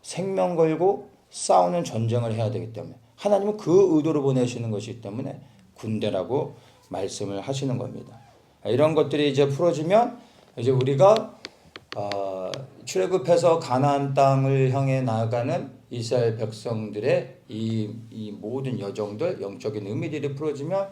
생명 걸고 싸우는 전쟁을 해야 되기 때문에 하나님은 그 의도로 보내시는 것이기 때문에 군대라고 말씀을 하시는 겁니다. 이런 것들이 이제 풀어지면 이제 우리가 출애굽해서 가나안 땅을 향해 나아가는 이스라엘 백성들의 이 모든 여정들, 영적인 의미들이 풀어지면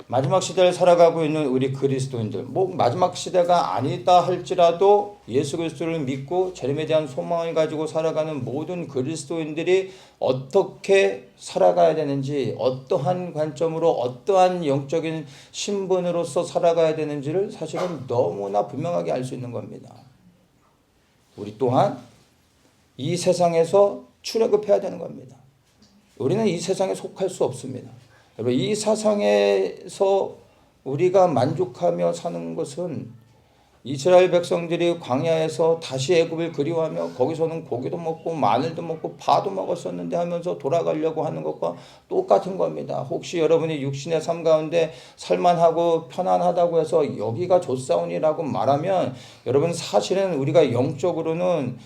마지막 시대를 살아가고 있는 우리 그리스도인들, 뭐 마지막 시대가 아니다 할지라도 예수 그리스도를 믿고 재림에 대한 소망을 가지고 살아가는 모든 그리스도인들이 어떻게 살아가야 되는지, 어떠한 관점으로 어떠한 영적인 신분으로서 살아가야 되는지를 사실은 너무나 분명하게 알 수 있는 겁니다. 우리 또한 이 세상에서 출애굽해야 되는 겁니다. 우리는 이 세상에 속할 수 없습니다. 여러분, 이 세상에서 우리가 만족하며 사는 것은 이스라엘 백성들이 광야에서 다시 애굽을 그리워하며 거기서는 고기도 먹고 마늘도 먹고 파도 먹었었는데 하면서 돌아가려고 하는 것과 똑같은 겁니다. 혹시 여러분이 육신의 삶 가운데 살만하고 편안하다고 해서 여기가 좋사오니라고 말하면 여러분 사실은 우리가 영적으로는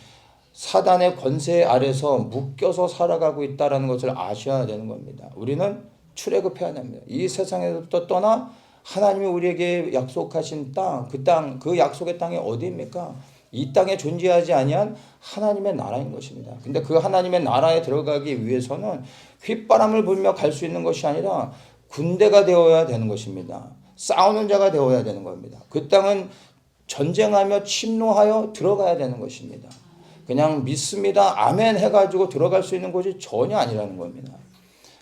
사단의 권세 아래서 묶여서 살아가고 있다는 것을 아셔야 되는 겁니다. 우리는 출애굽해야 됩니다. 이 세상에서부터 떠나 하나님이 우리에게 약속하신 땅, 그 약속의 땅이 어디입니까? 이 땅에 존재하지 아니한 하나님의 나라인 것입니다. 근데 그 하나님의 나라에 들어가기 위해서는 휘바람을 불며 갈 수 있는 것이 아니라 군대가 되어야 되는 것입니다. 싸우는 자가 되어야 되는 겁니다. 그 땅은 전쟁하며 침노하여 들어가야 되는 것입니다. 그냥 믿습니다 아멘 해가지고 들어갈 수 있는 곳이 전혀 아니라는 겁니다.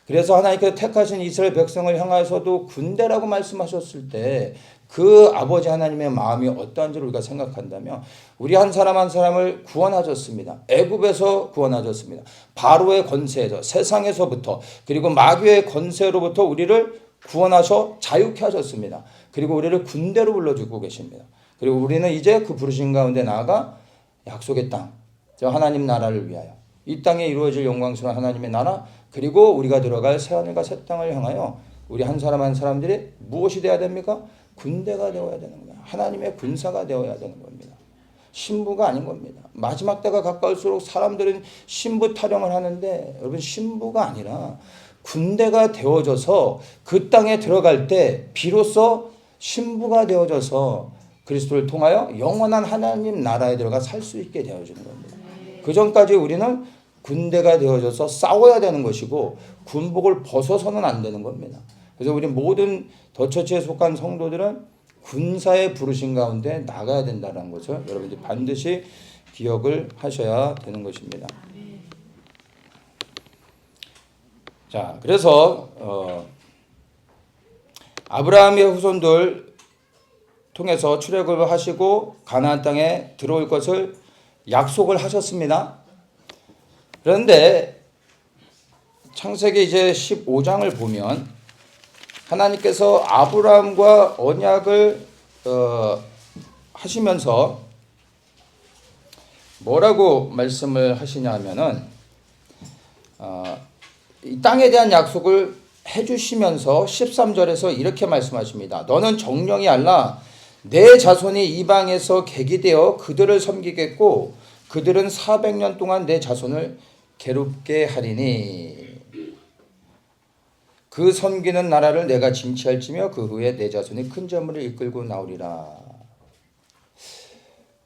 그래서 하나님께서 택하신 이스라엘 백성을 향하여서도 군대라고 말씀하셨을 때 그 아버지 하나님의 마음이 어떠한지를 우리가 생각한다면 우리 한 사람 한 사람을 구원하셨습니다. 애굽에서 구원하셨습니다. 바로의 권세에서 세상에서부터 그리고 마귀의 권세로부터 우리를 구원하셔 자유케 하셨습니다. 그리고 우리를 군대로 불러주고 계십니다. 그리고 우리는 이제 그 부르신 가운데 나아가 약속의 땅, 저 하나님 나라를 위하여 이 땅에 이루어질 영광스러운 하나님의 나라 그리고 우리가 들어갈 새하늘과 새 땅을 향하여 우리 한 사람 한 사람들이 무엇이 되어야 됩니까? 군대가 되어야 되는 거예요. 하나님의 군사가 되어야 되는 겁니다. 신부가 아닌 겁니다. 마지막 때가 가까울수록 사람들은 신부 타령을 하는데 여러분 신부가 아니라 군대가 되어져서 그 땅에 들어갈 때 비로소 신부가 되어져서 그리스도를 통하여 영원한 하나님 나라에 들어가 살 수 있게 되어지는 겁니다. 그 전까지 우리는 군대가 되어져서 싸워야 되는 것이고 군복을 벗어서는 안 되는 겁니다. 그래서 우리 모든 더처치에 속한 성도들은 군사의 부르신 가운데 나가야 된다는 것을 여러분들이 반드시 기억을 하셔야 되는 것입니다. 자, 그래서 아브라함의 후손들 통해서 출애굽을 하시고 가나안 땅에 들어올 것을 약속을 하셨습니다. 그런데 창세기 이제 15장을 보면 하나님께서 아브라함과 언약을 하시면서 뭐라고 말씀을 하시냐 하면은 이 땅에 대한 약속을 해주시면서 13절에서 이렇게 말씀하십니다. 너는 정령이 알라 내 자손이 이방에서 객이 되어 그들을 섬기겠고 그들은 400년 동안 내 자손을 괴롭게 하리니 그 섬기는 나라를 내가 진치할지며 그 후에 내 자손이 큰 재물을 이끌고 나오리라.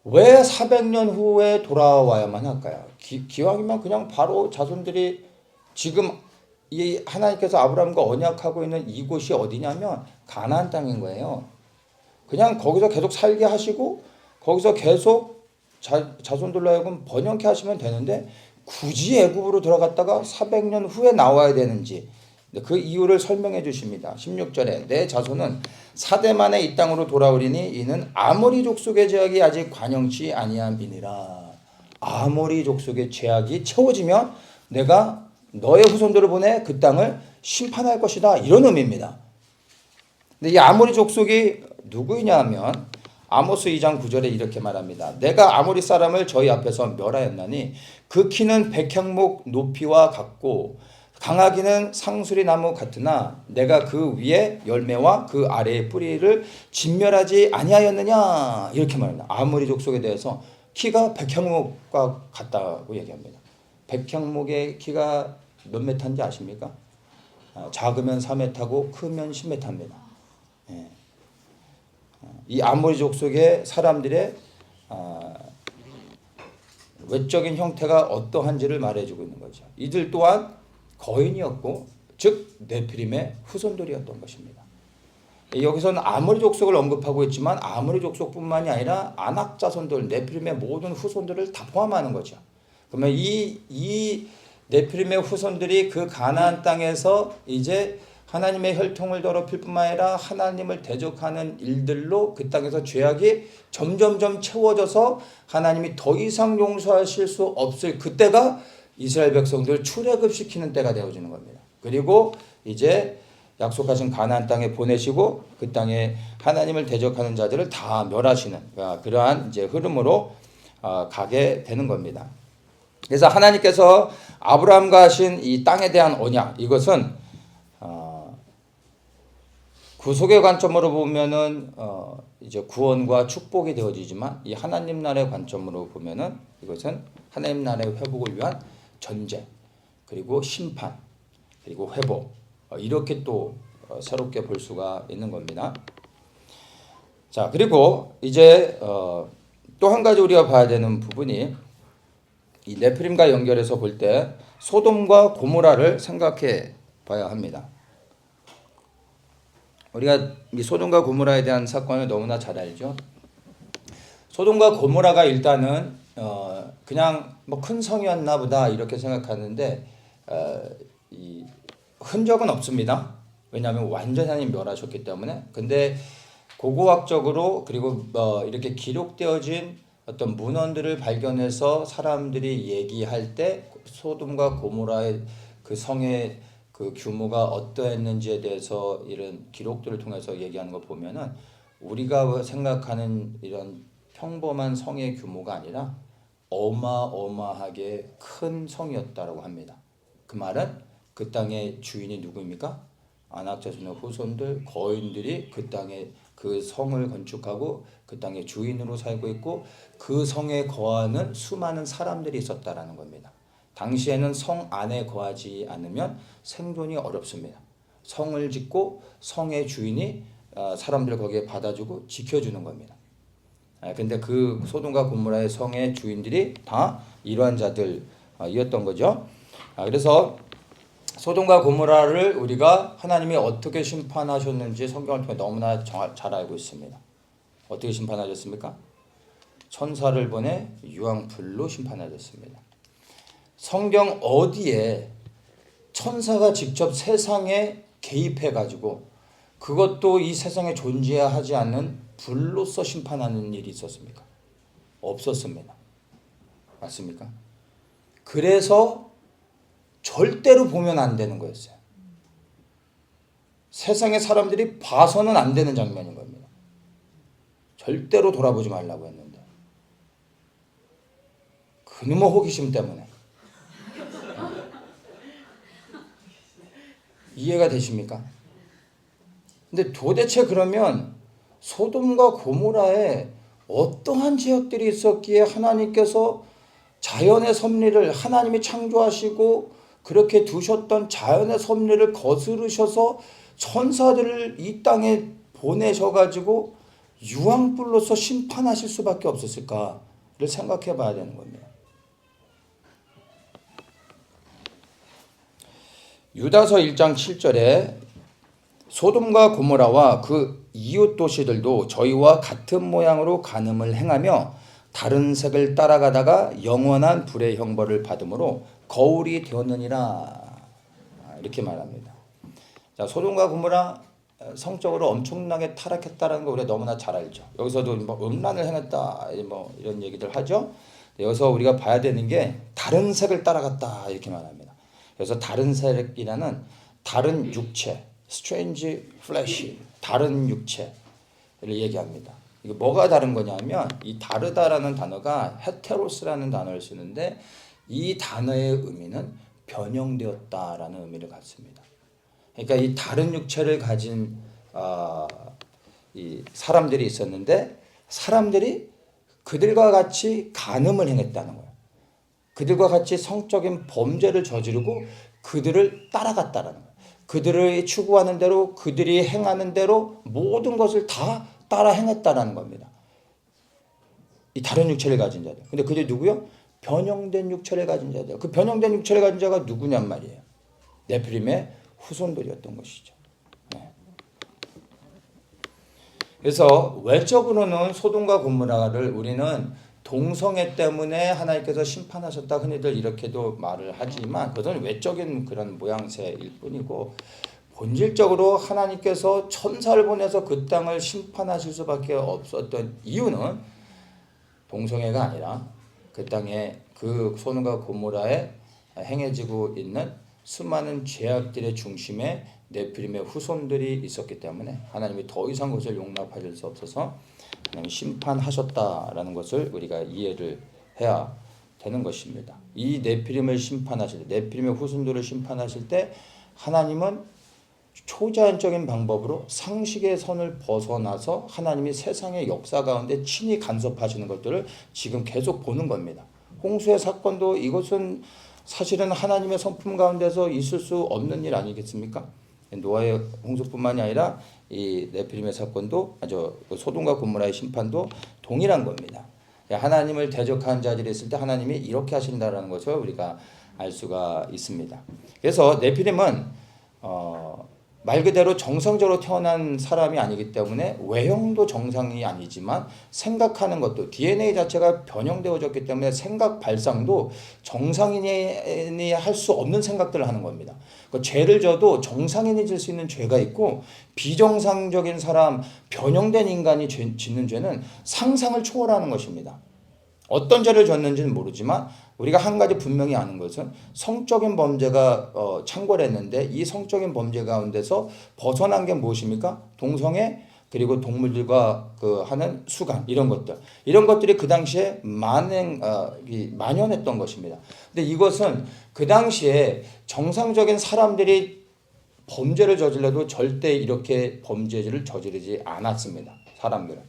왜 400년 후에 돌아와야만 할까요? 기왕이면 그냥 바로 자손들이 지금 이 하나님께서 아브라함과 언약하고 있는 이곳이 어디냐면 가나안 땅인 거예요. 그냥 거기서 계속 살게 하시고 거기서 계속 자손들로 하여금 번영케 하시면 되는데 굳이 애굽으로 들어갔다가 400년 후에 나와야 되는지 그 이유를 설명해 주십니다. 16절에 내 자손은 4대 만에 이 땅으로 돌아오리니 이는 아모리 족속의 죄악이 아직 관영치 아니함이니라. 아모리 족속의 죄악이 채워지면 내가 너의 후손들을 보내 그 땅을 심판할 것이다. 이런 의미입니다. 근데 이 아모리 족속이 누구이냐 하면 아모스 2장 9절에 이렇게 말합니다. 내가 아모리 사람을 저희 앞에서 멸하였나니 그 키는 백향목 높이와 같고 강하기는 상수리 나무 같으나 내가 그 위에 열매와 그 아래의 뿌리를 진멸하지 아니하였느냐 이렇게 말합니다. 아모리 족속에 대해서 키가 백향목과 같다고 얘기합니다. 백향목의 키가 몇 메타인지 아십니까? 작으면 4m고 크면 10m입니다. 이 아모리 족속의 사람들의 외적인 형태가 어떠한지를 말해주고 있는 거죠. 이들 또한 거인이었고 즉 네피림의 후손들이었던 것입니다. 여기서는 아모리 족속을 언급하고 있지만 아모리 족속뿐만이 아니라 아낙 자손들 네피림의 모든 후손들을 다 포함하는 거죠. 그러면 이 네피림의 후손들이 그 가나안 땅에서 이제 하나님의 혈통을 더럽힐 뿐만 아니라 하나님을 대적하는 일들로 그 땅에서 죄악이 점점점 채워져서 하나님이 더 이상 용서하실 수 없을 그때가 이스라엘 백성들 출애굽시키는 때가 되어지는 겁니다. 그리고 이제 약속하신 가나안 땅에 보내시고 그 땅에 하나님을 대적하는 자들을 다 멸하시는 그러한 이제 흐름으로 가게 되는 겁니다. 그래서 하나님께서 아브라함과 하신 이 땅에 대한 언약 이것은 구속의 관점으로 보면은 이제 구원과 축복이 되어지지만 이 하나님 나라의 관점으로 보면은 이것은 하나님 나라의 회복을 위한 전제 그리고 심판 그리고 회복 이렇게 또 새롭게 볼 수가 있는 겁니다. 자 그리고 이제 또 한 가지 우리가 봐야 되는 부분이 이 네피림과 연결해서 볼 때 소돔과 고모라를 생각해 봐야 합니다. 우리가 이 소돔과 고모라에 대한 사건을 너무나 잘 알죠. 소돔과 고모라가 일단은 그냥 뭐 큰 성이었나 보다 이렇게 생각하는데 이 흔적은 없습니다. 왜냐하면 완전히 하나님 멸하셨기 때문에. 근데 고고학적으로 그리고 이렇게 기록되어진 어떤 문헌들을 발견해서 사람들이 얘기할 때 소돔과 고모라의 그 성의 그 규모가 어떠했는지에 대해서 이런 기록들을 통해서 얘기하는 거 보면은 우리가 생각하는 이런 평범한 성의 규모가 아니라 어마어마하게 큰 성이었다라고 합니다. 그 말은 그 땅의 주인이 누구입니까? 아낙 자손의 후손들 거인들이 그 땅에 그 성을 건축하고 그 땅의 주인으로 살고 있고 그 성에 거하는 수많은 사람들이 있었다라는 겁니다. 당시에는 성 안에 거하지 않으면 생존이 어렵습니다. 성을 짓고 성의 주인이 사람들 거기에 받아주고 지켜주는 겁니다. 근데 그 소돔과 고모라의 성의 주인들이 다 이러한 자들이었던 거죠. 그래서 소돔과 고모라를 우리가 하나님이 어떻게 심판하셨는지 성경을 통해 너무나 잘 알고 있습니다. 어떻게 심판하셨습니까? 천사를 보내 유황불로 심판하셨습니다. 성경 어디에 천사가 직접 세상에 개입해가지고 그것도 이 세상에 존재하지 않는 불로서 심판하는 일이 있었습니까? 없었습니다. 맞습니까? 그래서 절대로 보면 안 되는 거였어요. 세상의 사람들이 봐서는 안 되는 장면인 겁니다. 절대로 돌아보지 말라고 했는데 그놈의 호기심 때문에. 이해가 되십니까? 근데 도대체 그러면 소돔과 고모라에 어떠한 죄악들이 있었기에 하나님께서 자연의 섭리를 하나님이 창조하시고 그렇게 두셨던 자연의 섭리를 거스르셔서 천사들을 이 땅에 보내셔가지고 유황불로서 심판하실 수밖에 없었을까를 생각해 봐야 되는 겁니다. 유다서 1장 7절에 소돔과 고모라와 그 이웃 도시들도 저희와 같은 모양으로 간음을 행하며 다른 색을 따라가다가 영원한 불의 형벌을 받음으로 거울이 되었느니라 이렇게 말합니다. 자, 소돔과 고모라 성적으로 엄청나게 타락했다는 거 우리가 너무나 잘 알죠. 여기서도 뭐 음란을 행했다 뭐 이런 얘기들 하죠. 여기서 우리가 봐야 되는 게 다른 색을 따라갔다 이렇게 말합니다. 그래서 다른 색이라는 다른 육체, strange flesh, 다른 육체를 얘기합니다. 이게 뭐가 다른 거냐면 이 다르다라는 단어가 헤테로스라는 단어를 쓰는데 이 단어의 의미는 변형되었다라는 의미를 갖습니다. 그러니까 이 다른 육체를 가진 이 사람들이 있었는데 사람들이 그들과 같이 간음을 행했다는 거예요. 그들과 같이 성적인 범죄를 저지르고 그들을 따라갔다라는 거예요. 그들이 추구하는 대로 그들이 행하는 대로 모든 것을 다 따라 행했다라는 겁니다. 이 다른 육체를 가진 자들. 근데 그들이 누구요? 변형된 육체를 가진 자들. 그 변형된 육체를 가진 자가 누구냔 말이에요. 네피림의 후손들이었던 것이죠. 네. 그래서 외적으로는 소돔과 고모라를 우리는 동성애 때문에 하나님께서 심판하셨다 흔히들 이렇게도 말을 하지만 그것은 외적인 그런 모양새일 뿐이고 본질적으로 하나님께서 천사를 보내서 그 땅을 심판하실 수밖에 없었던 이유는 동성애가 아니라 그 땅에 그 소돔과 고모라에 행해지고 있는 수많은 죄악들의 중심에 네피림의 후손들이 있었기 때문에 하나님이 더 이상 그것을 용납하실 수 없어서 하나님이 심판하셨다라는 것을 우리가 이해를 해야 되는 것입니다. 이 네피림을 심판하실 때, 네피림의 후손들을 심판하실 때 하나님은 초자연적인 방법으로 상식의 선을 벗어나서 하나님이 세상의 역사 가운데 친히 간섭하시는 것들을 지금 계속 보는 겁니다. 홍수의 사건도 이것은 사실은 하나님의 성품 가운데서 있을 수 없는 일 아니겠습니까? 노아의 홍수뿐만이 아니라 이 네피림의 사건도 소돔과 고모라의 심판도 동일한 겁니다. 하나님을 대적한 자들이 있을 때 하나님이 이렇게 하신다는 것을 우리가 알 수가 있습니다. 그래서 네피림은 말 그대로 정상적으로 태어난 사람이 아니기 때문에 외형도 정상이 아니지만 생각하는 것도 DNA 자체가 변형되어졌기 때문에 생각 발상도 정상인이 할 수 없는 생각들을 하는 겁니다. 그러니까 죄를 져도 정상인이 질 수 있는 죄가 있고 비정상적인 사람, 변형된 인간이 짓는 죄는 상상을 초월하는 것입니다. 어떤 죄를 졌는지는 모르지만 우리가 한 가지 분명히 아는 것은 성적인 범죄가 창궐했는데 이 성적인 범죄 가운데서 벗어난 게 무엇입니까? 동성애 그리고 동물들과 하는 수간 이런 것들이 그 당시에 만연했던 것입니다. 근데 이것은 그 당시에 정상적인 사람들이 범죄를 저질러도 절대 이렇게 범죄를 저지르지 않았습니다. 사람들은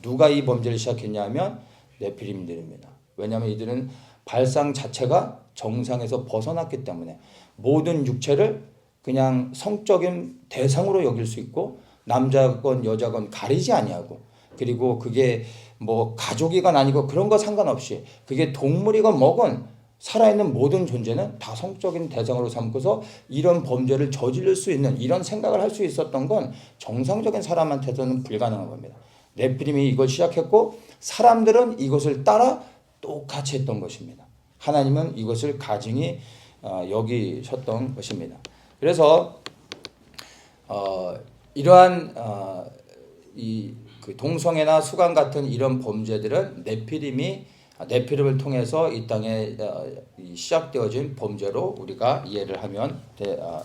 누가 이 범죄를 시작했냐면 네피림들입니다. 왜냐하면 이들은 발상 자체가 정상에서 벗어났기 때문에 모든 육체를 그냥 성적인 대상으로 여길 수 있고 남자건 여자건 가리지 아니하고 그리고 그게 뭐 가족이건 아니고 그런 거 상관없이 그게 동물이건 뭐건 살아있는 모든 존재는 다 성적인 대상으로 삼고서 이런 범죄를 저지를 수 있는 이런 생각을 할 수 있었던 건 정상적인 사람한테서는 불가능한 겁니다. 네피림이 이걸 시작했고 사람들은 이것을 따라 똑같이 했던 것입니다. 하나님은 이것을 가증히 여기셨던 것입니다. 그래서 이러한 그 동성애나 수간 같은 이런 범죄들은 네피림을 통해서 이 땅에 시작되어진 범죄로 우리가 이해를 하면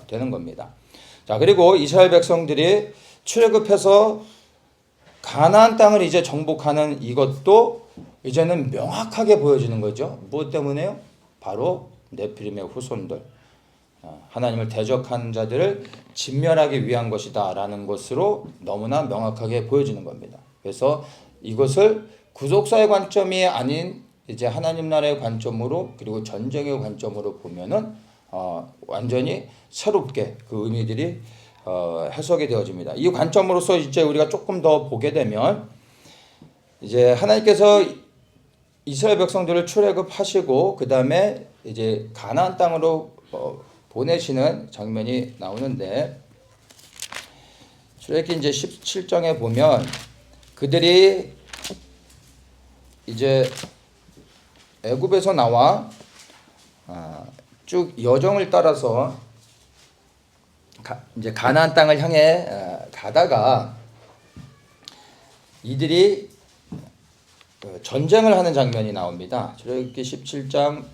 되는 겁니다. 자, 그리고 이스라엘 백성들이 출애굽해서 가나안 땅을 이제 정복하는 이것도 이제는 명확하게 보여지는 거죠. 무엇 때문에요? 바로 네피림의 후손들, 하나님을 대적한 자들을 진멸하기 위한 것이다 라는 것으로 너무나 명확하게 보여지는 겁니다. 그래서 이것을 구속사의 관점이 아닌 이제 하나님 나라의 관점으로 그리고 전쟁의 관점으로 보면은 완전히 새롭게 그 의미들이 해석이 되어집니다. 이 관점으로서 이제 우리가 조금 더 보게 되면 이제 하나님께서 이스라엘 백성들을 출애굽하시고 그 다음에 이제 가나안 땅으로 보내시는 장면이 나오는데 출애굽기 이제 17장에 보면 그들이 이제 애굽에서 나와 쭉 여정을 따라서 이제 가나안 땅을 향해 가다가 이들이 전쟁을 하는 장면이 나옵니다. 출애굽기 17장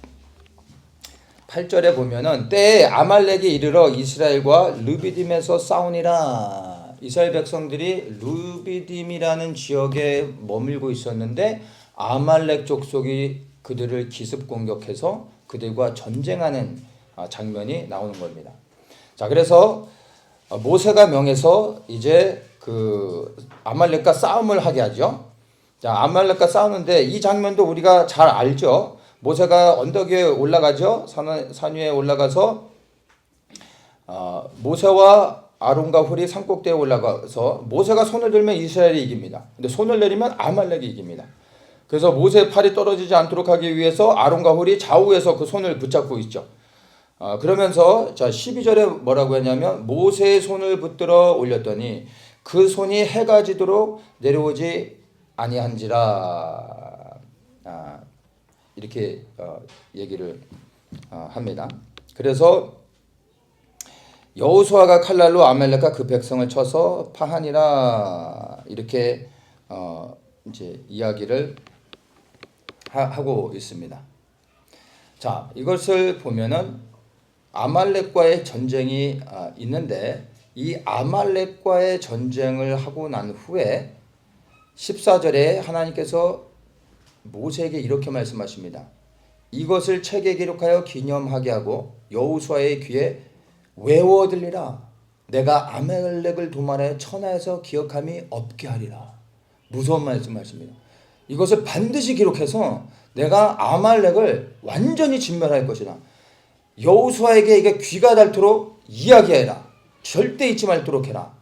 8절에 보면은 때에 아말렉이 이르러 이스라엘과 르비딤에서 싸우니라. 이스라엘 백성들이 르비딤이라는 지역에 머물고 있었는데 아말렉 족속이 그들을 기습 공격해서 그들과 전쟁하는 장면이 나오는 겁니다. 자, 그래서 모세가 명해서 이제 그 아말렉과 싸움을 하게 하죠. 자, 아말렉과 싸우는데 이 장면도 우리가 잘 알죠. 모세가 언덕 위에 올라가죠. 산 위에 올라가서 모세와 아론과 훌이 산꼭대에 올라가서 모세가 손을 들면 이스라엘이 이깁니다. 근데 손을 내리면 아말렉이 이깁니다. 그래서 모세의 팔이 떨어지지 않도록 하기 위해서 아론과 훌이 좌우에서 그 손을 붙잡고 있죠. 그러면서 자 12절에 뭐라고 했냐면 모세의 손을 붙들어 올렸더니 그 손이 해가 지도록 내려오지 아니한지라. 이렇게 얘기를 합니다. 그래서 여호수아가 칼날로 아말렉과 그 백성을 쳐서 파하니라 이렇게 이제 이야기를 하고 있습니다. 자, 이것을 보면은 아말렉과의 전쟁이 있는데 이 아말렉과의 전쟁을 하고 난 후에 14절에 하나님께서 모세에게 이렇게 말씀하십니다. 이것을 책에 기록하여 기념하게 하고 여호수아의 귀에 외워 들리라. 내가 아말렉을 도말하여 천하에서 기억함이 없게 하리라. 무서운 말씀하십니다. 이것을 반드시 기록해서 내가 아말렉을 완전히 진멸할 것이다. 여호수아에게 이게 귀가 닳도록 이야기해라. 절대 잊지 말도록 해라.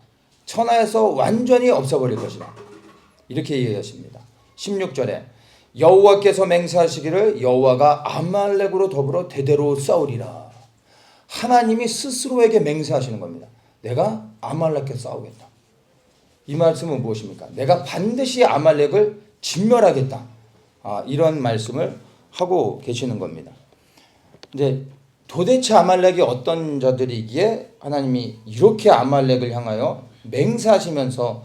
천하에서 완전히 없어버릴 것이다. 이렇게 얘기하십니다. 16절에 여호와께서 맹세하시기를 여호와가 아말렉으로 더불어 대대로 싸우리라. 하나님이 스스로에게 맹세하시는 겁니다. 내가 아말렉과 싸우겠다. 이 말씀은 무엇입니까? 내가 반드시 아말렉을 진멸하겠다. 이런 말씀을 하고 계시는 겁니다. 이제 도대체 아말렉이 어떤 자들이기에 하나님이 이렇게 아말렉을 향하여 맹세하시면서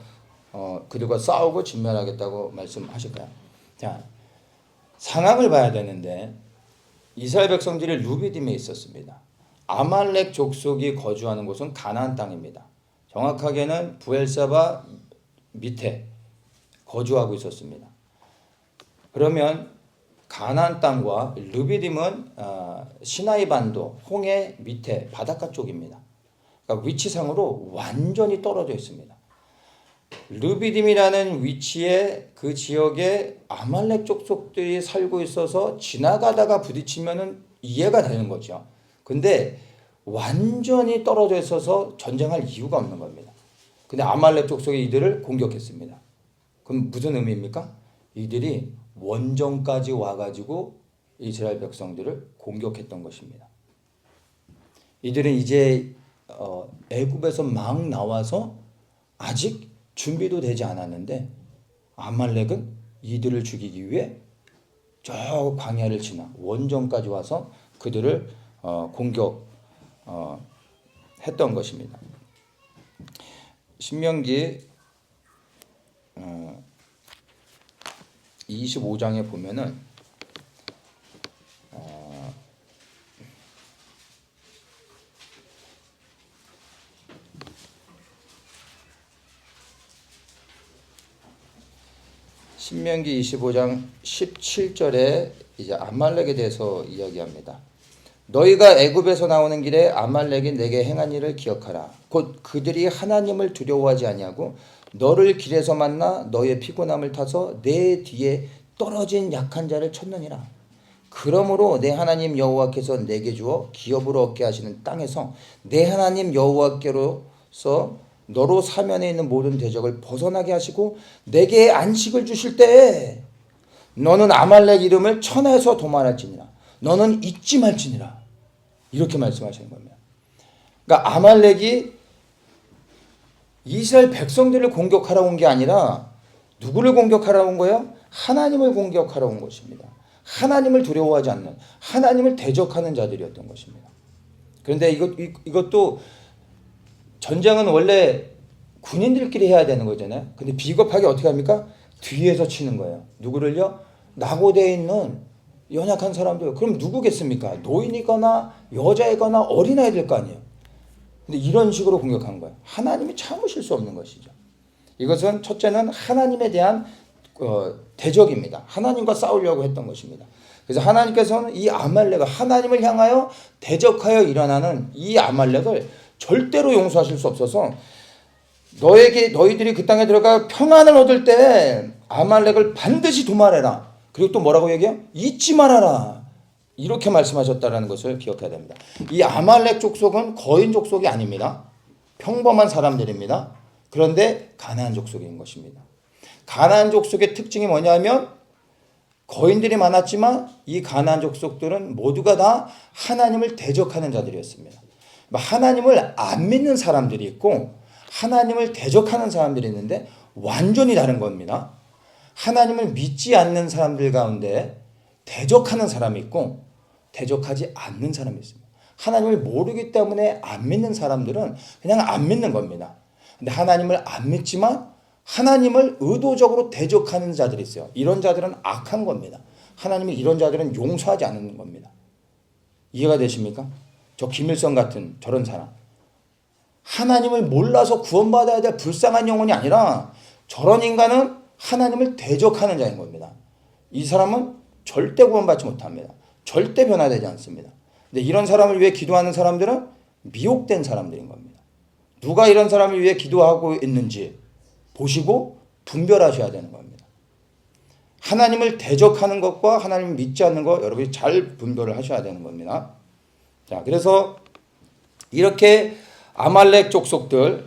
그들과 싸우고 진멸하겠다고 말씀하실까요? 자, 상황을 봐야 되는데 이스라엘 백성들이 루비딤에 있었습니다. 아말렉 족속이 거주하는 곳은 가나안 땅입니다. 정확하게는 부엘사바 밑에 거주하고 있었습니다. 그러면 가나안 땅과 르비딤은 시나이 반도 홍해 밑에 바닷가 쪽입니다. 그러니까 위치상으로 완전히 떨어져 있습니다. 르비딤이라는 위치에 그 지역에 아말렉 족속들이 살고 있어서 지나가다가 부딪히면은 이해가 되는 거죠. 근데 완전히 떨어져 있어서 전쟁할 이유가 없는 겁니다. 근데 아말렉 족속이 이들을 공격했습니다. 그럼 무슨 의미입니까? 이들이 원정까지 와가지고 이스라엘 백성들을 공격했던 것입니다. 이들은 이제 애굽에서 막 나와서 아직 준비도 되지 않았는데 아말렉은 이들을 죽이기 위해 저 광야를 지나 원정까지 와서 그들을 공격했던 것입니다. 신명기 25장에 보면은 신명기 25장 17절에 이제 아말렉에 대해서 이야기합니다. 너희가 애굽에서 나오는 길에 아말렉이 내게 행한 일을 기억하라. 곧 그들이 하나님을 두려워하지 아니하고 너를 길에서 만나 너의 피곤함을 타서 내 뒤에 떨어진 약한 자를 쳤느니라. 그러므로 내 하나님 여호와께서 내게 주어 기업으로 얻게 하시는 땅에서 내 하나님 여호와께로서 너로 사면에 있는 모든 대적을 벗어나게 하시고 내게 안식을 주실 때에 너는 아말렉 이름을 천하에서 도말할지니라. 너는 잊지 말지니라. 이렇게 말씀하시는 겁니다. 그러니까 아말렉이 이스라엘 백성들을 공격하러 온 게 아니라 누구를 공격하러 온 거예요? 하나님을 공격하러 온 것입니다. 하나님을 두려워하지 않는, 하나님을 대적하는 자들이었던 것입니다. 그런데 이것도 전쟁은 원래 군인들끼리 해야 되는 거잖아요. 근데 비겁하게 어떻게 합니까? 뒤에서 치는 거예요. 누구를요? 낙오되어 있는 연약한 사람들. 그럼 누구겠습니까? 노인이거나 여자이거나 어린아이들 거 아니에요. 근데 이런 식으로 공격한 거예요. 하나님이 참으실 수 없는 것이죠. 이것은 첫째는 하나님에 대한 대적입니다. 하나님과 싸우려고 했던 것입니다. 그래서 하나님께서는 이 아말렉을 하나님을 향하여 대적하여 일어나는 이 아말렉을 절대로 용서하실 수 없어서 너희들이 그 땅에 들어가 평안을 얻을 때 아말렉을 반드시 도말해라. 그리고 또 뭐라고 얘기해요? 잊지 말아라. 이렇게 말씀하셨다는 것을 기억해야 됩니다. 이 아말렉 족속은 거인 족속이 아닙니다. 평범한 사람들입니다. 그런데 가나안 족속인 것입니다. 가나안 족속의 특징이 뭐냐면 거인들이 많았지만 이 가나안 족속들은 모두가 다 하나님을 대적하는 자들이었습니다. 하나님을 안 믿는 사람들이 있고 하나님을 대적하는 사람들이 있는데 완전히 다른 겁니다. 하나님을 믿지 않는 사람들 가운데 대적하는 사람이 있고 대적하지 않는 사람이 있습니다. 하나님을 모르기 때문에 안 믿는 사람들은 그냥 안 믿는 겁니다. 근데 하나님을 안 믿지만 하나님을 의도적으로 대적하는 자들이 있어요. 이런 자들은 악한 겁니다. 하나님이 이런 자들은 용서하지 않는 겁니다. 이해가 되십니까? 저 김일성 같은 저런 사람. 하나님을 몰라서 구원받아야 될 불쌍한 영혼이 아니라 저런 인간은 하나님을 대적하는 자인 겁니다. 이 사람은 절대 구원받지 못합니다. 절대 변화되지 않습니다. 근데 이런 사람을 위해 기도하는 사람들은 미혹된 사람들인 겁니다. 누가 이런 사람을 위해 기도하고 있는지 보시고 분별하셔야 되는 겁니다. 하나님을 대적하는 것과 하나님을 믿지 않는 것 여러분이 잘 분별을 하셔야 되는 겁니다. 자, 그래서 이렇게 아말렉 족속들이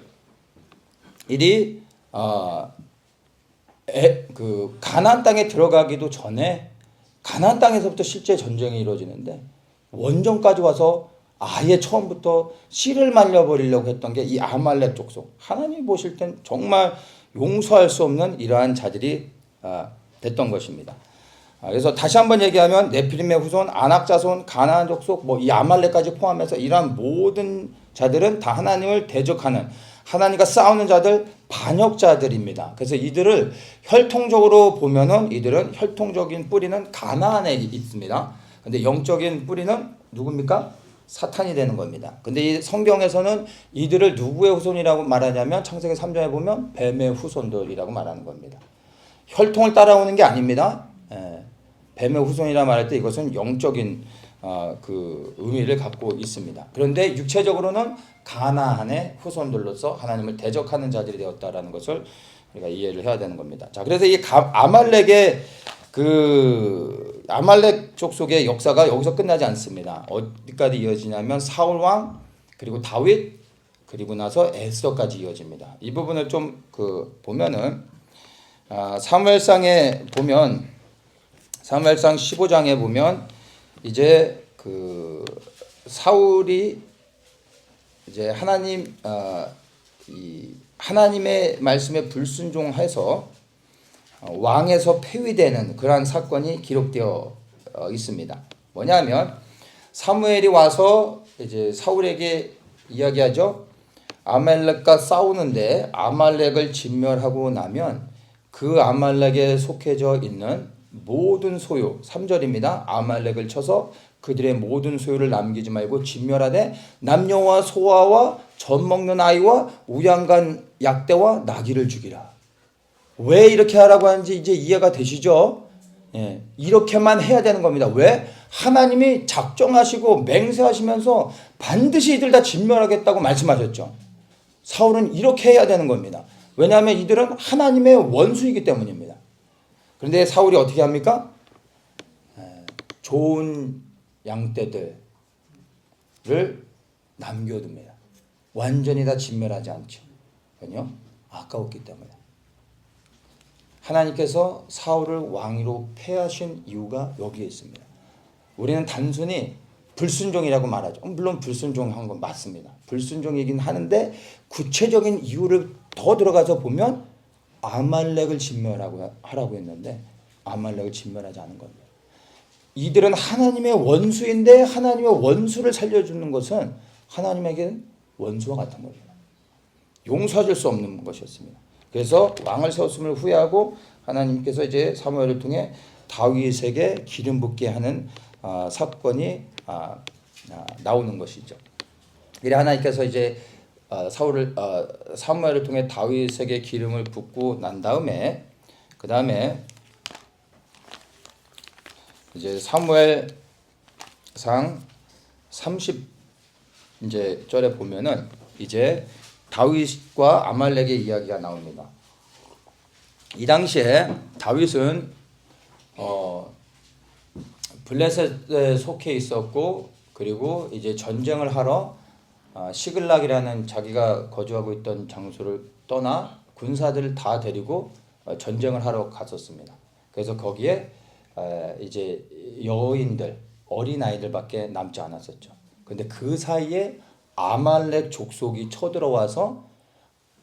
가나안 땅에 들어가기도 전에 가나안 땅에서부터 실제 전쟁이 이루어지는데 원정까지 와서 아예 처음부터 씨를 말려버리려고 했던 게 이 아말렉 족속. 하나님 보실 땐 정말 용서할 수 없는 이러한 자들이 됐던 것입니다. 그래서 다시 한번 얘기하면 네피림의 후손, 아낙 자손, 가나안 족속, 뭐 이 아말렉까지 포함해서 이러한 모든 자들은 다 하나님을 대적하는, 하나님과 싸우는 자들, 반역자들입니다. 그래서 이들을 혈통적으로 보면은 이들은 혈통적인 뿌리는 가나안에 있습니다. 근데 영적인 뿌리는 누굽니까? 사탄이 되는 겁니다. 근데 이 성경에서는 이들을 누구의 후손이라고 말하냐면 창세기 3장에 보면 뱀의 후손들이라고 말하는 겁니다. 혈통을 따라오는 게 아닙니다. 뱀의 후손이라 말할 때 이것은 영적인 그 의미를 갖고 있습니다. 그런데 육체적으로는 가나안의 후손들로서 하나님을 대적하는 자들이 되었다라는 것을 우리가 이해를 해야 되는 겁니다. 자, 그래서 이 아말렉의 그 아말렉 족속의 역사가 여기서 끝나지 않습니다. 어디까지 이어지냐면 사울 왕, 그리고 다윗, 그리고 나서 에스더까지 이어집니다. 이 부분을 좀 그 보면은 사무엘상에 보면, 사무엘상 15장에 보면 이제 그 사울이 이제 하나님의 말씀에 불순종해서 왕에서 폐위되는 그러한 사건이 기록되어 있습니다. 뭐냐면 사무엘이 와서 이제 사울에게 이야기하죠. 아말렉과 싸우는데 아말렉을 진멸하고 나면 그 아말렉에 속해져 있는 모든 소유, 3절입니다. 아말렉을 쳐서 그들의 모든 소유를 남기지 말고 진멸하되 남녀와 소아와 젖 먹는 아이와 우양간 약대와 나귀를 죽이라. 왜 이렇게 하라고 하는지 이제 이해가 되시죠? 예, 이렇게만 해야 되는 겁니다. 왜? 하나님이 작정하시고 맹세하시면서 반드시 이들 다 진멸하겠다고 말씀하셨죠. 사울은 이렇게 해야 되는 겁니다. 왜냐하면 이들은 하나님의 원수이기 때문입니다. 그런데 사울이 어떻게 합니까? 좋은 양떼들을 남겨둡니다. 완전히 다 진멸하지 않죠. 왜요? 아까웠기 때문에. 하나님께서 사울을 왕위로 폐하신 이유가 여기에 있습니다. 우리는 단순히 불순종이라고 말하죠. 물론 불순종한 건 맞습니다. 불순종이긴 하는데 구체적인 이유를 더 들어가서 보면 아말렉을 하라고 했는데 아말렉을 진멸하지 않은 겁니다. 이들은 하나님의 원수인데 하나님의 원수를 살려주는 것은 하나님에게는 원수와 같은 겁니다. 용서할 수 없는 것이었습니다. 그래서 왕을 세웠음을 후회하고 하나님께서 이제 사무엘을 통해 다윗에게 기름 붓게 하는 사건이 나오는 것이죠. 그래 하나님께서 이제 사무엘을 통해 다윗에게 기름을 붓고 난 다음에 그 다음에 이제 사무엘상 30 이제 절에 보면은 이제 다윗과 아말렉의 이야기가 나옵니다. 이 당시에 다윗은 블레셋에 속해 있었고 그리고 이제 전쟁을 하러 시글락이라는 자기가 거주하고 있던 장소를 떠나 군사들을 다 데리고 전쟁을 하러 갔었습니다. 그래서 거기에 이제 여인들, 어린아이들밖에 남지 않았었죠. 근데 그 사이에 아말렉 족속이 쳐들어와서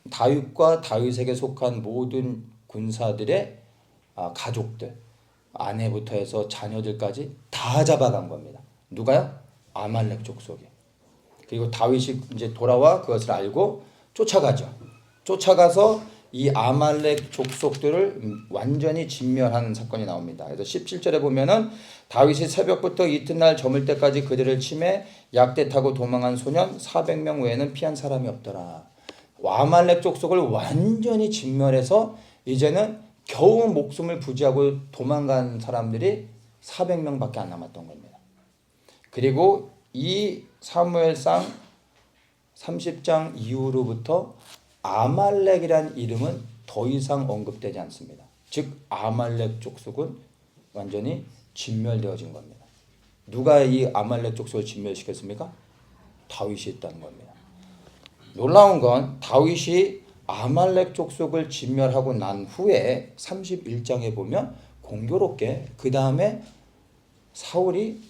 다윗과 다윗에게 속한 모든 군사들의 가족들, 아내부터 해서 자녀들까지 다 잡아간 겁니다. 누가요? 아말렉 족속이. 그리고 다윗이 이제 돌아와 그것을 알고 쫓아가죠. 쫓아가서 이 아말렉 족속들을 완전히 진멸하는 사건이 나옵니다. 그래서 17절에 보면은 다윗이 새벽부터 이튿날 저물 때까지 그들을 치매 약대 타고 도망한 소년 400명 외에는 피한 사람이 없더라. 아말렉 족속을 완전히 진멸해서 이제는 겨우 목숨을 부지하고 도망간 사람들이 400명밖에 안 남았던 겁니다. 그리고 이 사무엘상 30장 이후로부터 아말렉이란 이름은 더 이상 언급되지 않습니다. 즉 아말렉 족속은 완전히 진멸되어진 겁니다. 누가 이 아말렉 족속을 진멸시켰습니까? 다윗이 있다는 겁니다. 놀라운 건 다윗이 아말렉 족속을 진멸하고 난 후에 31장에 보면 공교롭게 그 다음에 사울이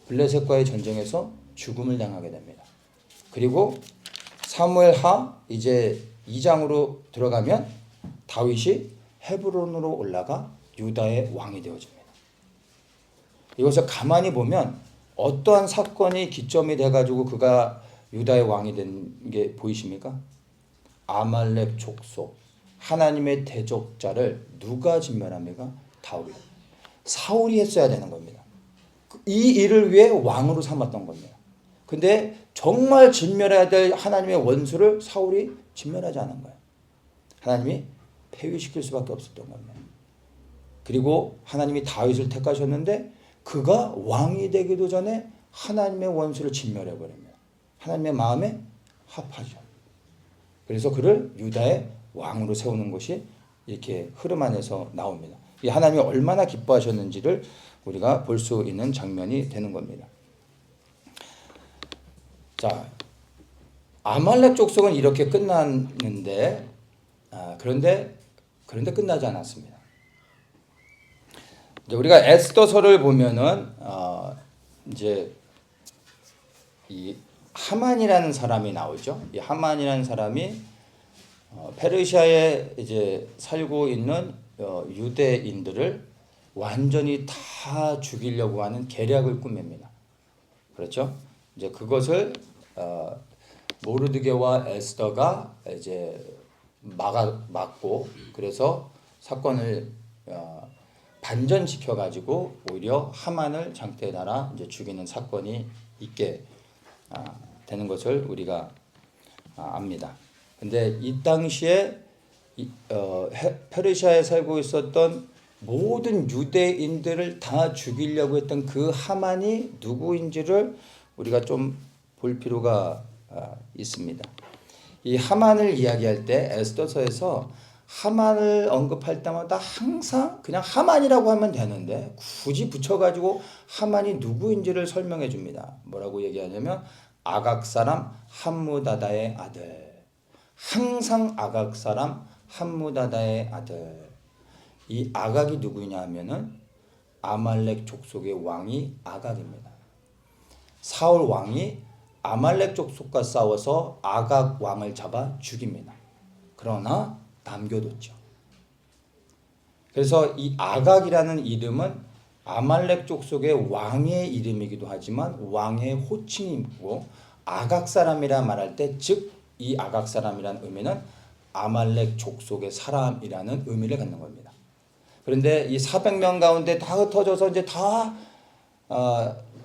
블레셋과의 전쟁에서 죽음을 당하게 됩니다. 그리고 사무엘하 이제 2장으로 들어가면 다윗이 헤브론으로 올라가 유다의 왕이 되어집니다. 이것을 가만히 보면 어떠한 사건이 기점이 돼가지고 그가 유다의 왕이 된 게 보이십니까? 아말렉 족속 하나님의 대적자를 누가 진멸합니까? 다윗. 사울이 했어야 되는 겁니다. 이 일을 위해 왕으로 삼았던 겁니다. 근데 정말 진멸해야 될 하나님의 원수를 사울이 진멸하지 않은 거예요. 하나님이 폐위시킬 수밖에 없었던 겁니다. 그리고 하나님이 다윗을 택하셨는데 그가 왕이 되기도 전에 하나님의 원수를 진멸해버립니다. 하나님의 마음에 합하죠. 그래서 그를 유다의 왕으로 세우는 것이 이렇게 흐름 안에서 나옵니다. 이 하나님이 얼마나 기뻐하셨는지를 우리가 볼 수 있는 장면이 되는 겁니다. 자, 아말렉 족속은 이렇게 끝났는데 그런데 끝나지 않았습니다. 이제 우리가 에스더서를 보면은 이제 이 하만이라는 사람이 나오죠. 이 하만이라는 사람이 페르시아에 이제 살고 있는 유대인들을 완전히 다 죽이려고 하는 계략을 꾸밉니다. 그렇죠? 이제 그것을 모르드게와 에스더가 이제 막고 그래서 사건을 반전시켜 가지고 오히려 하만을 장대에 달아 이제 죽이는 사건이 있게 되는 것을 우리가 압니다. 근데 이 당시에 페르시아에 살고 있었던 모든 유대인들을 다 죽이려고 했던 그 하만이 누구인지를 우리가 좀 볼 필요가 있습니다. 이 하만을 이야기할 때 에스더서에서 하만을 언급할 때마다 항상 그냥 하만이라고 하면 되는데 굳이 붙여가지고 하만이 누구인지를 설명해 줍니다. 뭐라고 얘기하냐면 아각 사람 함무다다의 아들. 항상 아각 사람 함무다다의 아들. 이 아각이 누구냐 하면은 아말렉 족속의 왕이 아각입니다. 사울 왕이 아말렉 족속과 싸워서 아각 왕을 잡아 죽입니다. 그러나 남겨뒀죠. 그래서 이 아각이라는 이름은 아말렉 족속의 왕의 이름이기도 하지만 왕의 호칭이고 아각 사람이라 말할 때 즉 이 아각 사람이라는 의미는 아말렉 족속의 사람이라는 의미를 갖는 겁니다. 그런데 이 400명 가운데 다 흩어져서 이제 다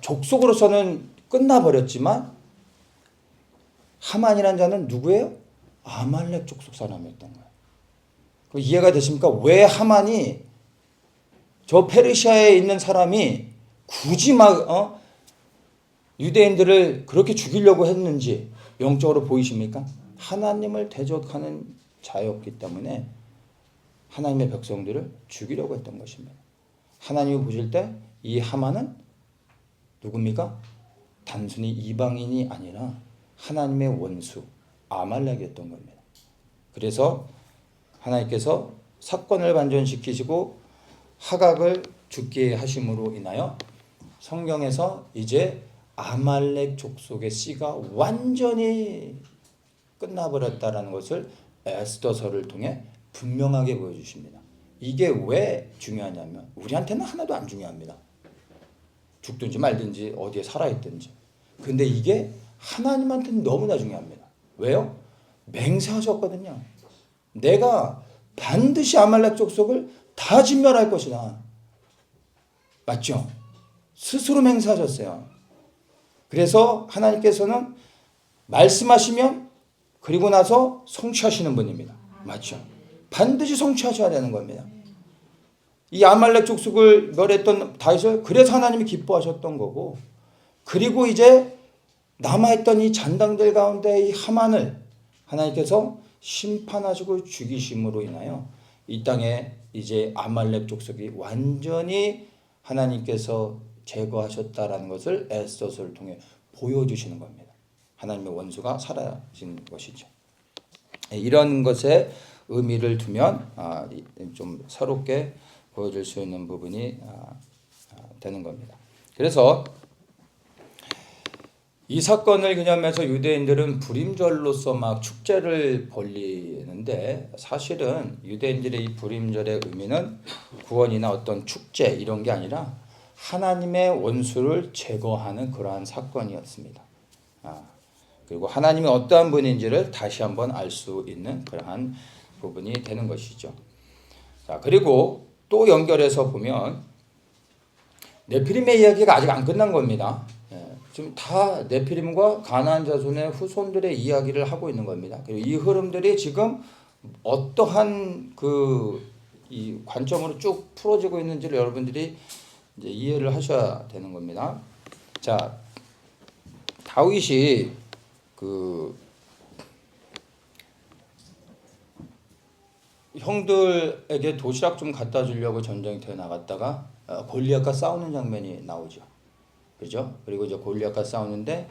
족속으로서는 끝나버렸지만 하만이라는 자는 누구예요? 아말렉 족속 사람이었던 거예요. 이해가 되십니까? 왜 하만이 저 페르시아에 있는 사람이 굳이 막 유대인들을 그렇게 죽이려고 했는지 영적으로 보이십니까? 하나님을 대적하는 자였기 때문에 하나님의 백성들을 죽이려고 했던 것입니다. 하나님이 보실 때 이 하만은 누굽니까? 단순히 이방인이 아니라 하나님의 원수 아말렉이었던 겁니다. 그래서 하나님께서 사건을 반전시키시고 하각을 죽게 하심으로 인하여 성경에서 이제 아말렉 족속의 씨가 완전히 끝나버렸다라는 것을 에스더서를 통해 분명하게 보여주십니다. 이게 왜 중요하냐면 우리한테는 하나도 안 중요합니다. 죽든지 말든지 어디에 살아있든지. 근데 이게 하나님한테는 너무나 중요합니다. 왜요? 맹세하셨거든요. 내가 반드시 아말렉 족속을 다 진멸할 것이다. 맞죠? 스스로 맹세하셨어요. 그래서 하나님께서는 말씀하시면 그리고 나서 성취하시는 분입니다. 맞죠? 반드시 성취하셔야 되는 겁니다. 이 아말렉 족속을 멸했던 다윗을 그래서 하나님이 기뻐하셨던 거고 그리고 이제 남아있던 이 잔당들 가운데 이 하만을 하나님께서 심판하시고 죽이심으로 인하여 이 땅에 이제 아말렉 족속이 완전히 하나님께서 제거하셨다라는 것을 에스더서를 통해 보여주시는 겁니다. 하나님의 원수가 사라진 것이죠. 이런 것에 의미를 두면 좀 새롭게 보여줄 수 있는 부분이 되는 겁니다. 그래서 이 사건을 기념해서 유대인들은 불임절로서 막 축제를 벌리는데 사실은 유대인들의 이 불임절의 의미는 구원이나 어떤 축제 이런 게 아니라 하나님의 원수를 제거하는 그러한 사건이었습니다. 그리고 하나님이 어떠한 분인지를 다시 한번 알 수 있는 그러한 부분이 되는 것이죠. 자, 그리고 또 연결해서 보면 네피림의 이야기가 아직 안 끝난 겁니다. 지금 다 네피림과 가나안 자손의 후손들의 이야기를 하고 있는 겁니다. 그리고 이 흐름들이 지금 어떠한 이 관점으로 쭉 풀어지고 있는지를 여러분들이 이제 이해를 하셔야 되는 겁니다. 자, 다윗이 형들에게 도시락 좀 갖다 주려고 전쟁터에 나갔다가 골리앗과 싸우는 장면이 나오죠. 그죠? 그리고 이제 골리앗과 싸우는데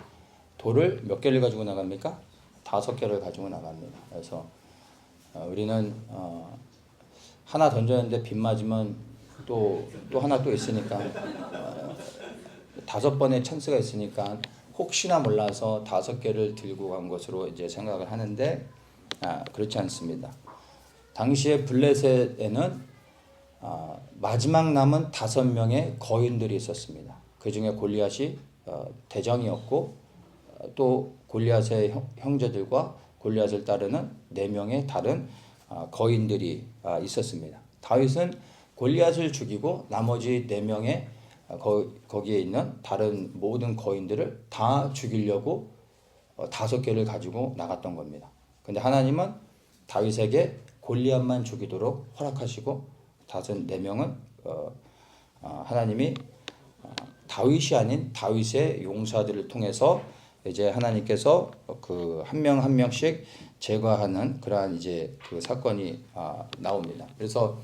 돌을 몇 개를 가지고 나갑니까? 5개를 가지고 나갑니다. 그래서 우리는 하나 던졌는데 빗 맞으면 또 하나 또 있으니까 5번의 찬스가 있으니까 혹시나 몰라서 5개를 들고 간 것으로 이제 생각을 하는데 그렇지 않습니다. 당시에 블레셋에는 마지막 남은 5명의 거인들이 있었습니다. 그 중에 골리앗이 대장이었고 또 골리앗의 형제들과 골리앗을 따르는 4명의 다른 거인들이 있었습니다. 다윗은 골리앗을 죽이고 나머지 4명의 거기에 있는 다른 모든 거인들을 다 죽이려고 5개를 가지고 나갔던 겁니다. 근데 하나님은 다윗에게 골리앗만 죽이도록 허락하시고 4명은 하나님이 다윗이 아닌 다윗의 용사들을 통해서 이제 하나님께서 그 한 명 한 명씩 제거하는 그러한 이제 그 사건이 나옵니다. 그래서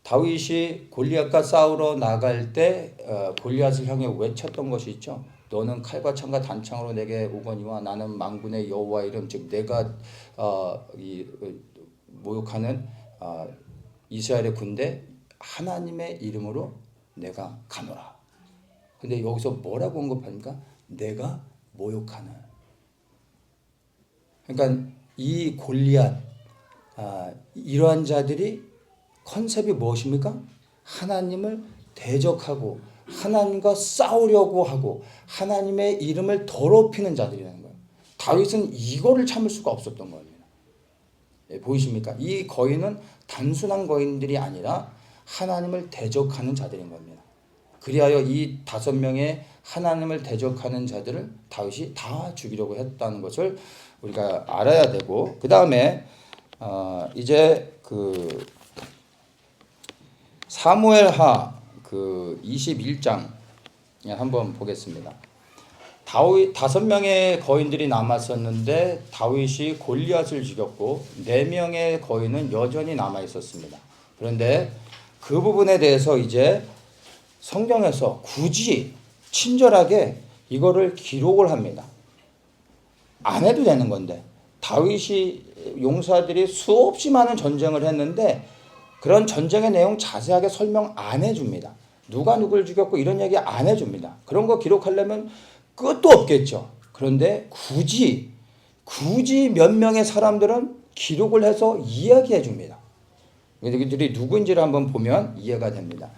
다윗이 골리앗과 싸우러 나갈 때 골리앗을 향해 외쳤던 것이 있죠. 너는 칼과 창과 단창으로 내게 오거니와 나는 만군의 여호와 이름 즉 내가 모욕하는 이스라엘의 군대 하나님의 이름으로 내가 가노라. 근데 여기서 뭐라고 언급하니까 내가 모욕하는. 그러니까 이 골리앗 이러한 자들이 컨셉이 무엇입니까? 하나님을 대적하고 하나님과 싸우려고 하고 하나님의 이름을 더럽히는 자들이라는 거예요. 다윗은 이거를 참을 수가 없었던 겁니다. 보이십니까? 이 거인은 단순한 거인들이 아니라 하나님을 대적하는 자들인 겁니다. 그리하여 이 5명의 하나님을 대적하는 자들을 다윗이 다 죽이려고 했다는 것을 우리가 알아야 되고, 그 다음에 이제 그 사무엘하 그 21장 한번 보겠습니다. 다윗 5명의 거인들이 남았었는데 다윗이 골리앗을 죽였고 4명의 거인은 여전히 남아 있었습니다. 그런데 그 부분에 대해서 이제 성경에서 굳이 친절하게 이거를 기록을 합니다. 안 해도 되는 건데 다윗이 용사들이 수없이 많은 전쟁을 했는데 그런 전쟁의 내용 자세하게 설명 안 해줍니다. 누가 누굴 죽였고 이런 얘기 안 해줍니다. 그런 거 기록하려면 끝도 없겠죠. 그런데 굳이 몇 명의 사람들은 기록을 해서 이야기해 줍니다. 이들이 누구인지를 한번 보면 이해가 됩니다.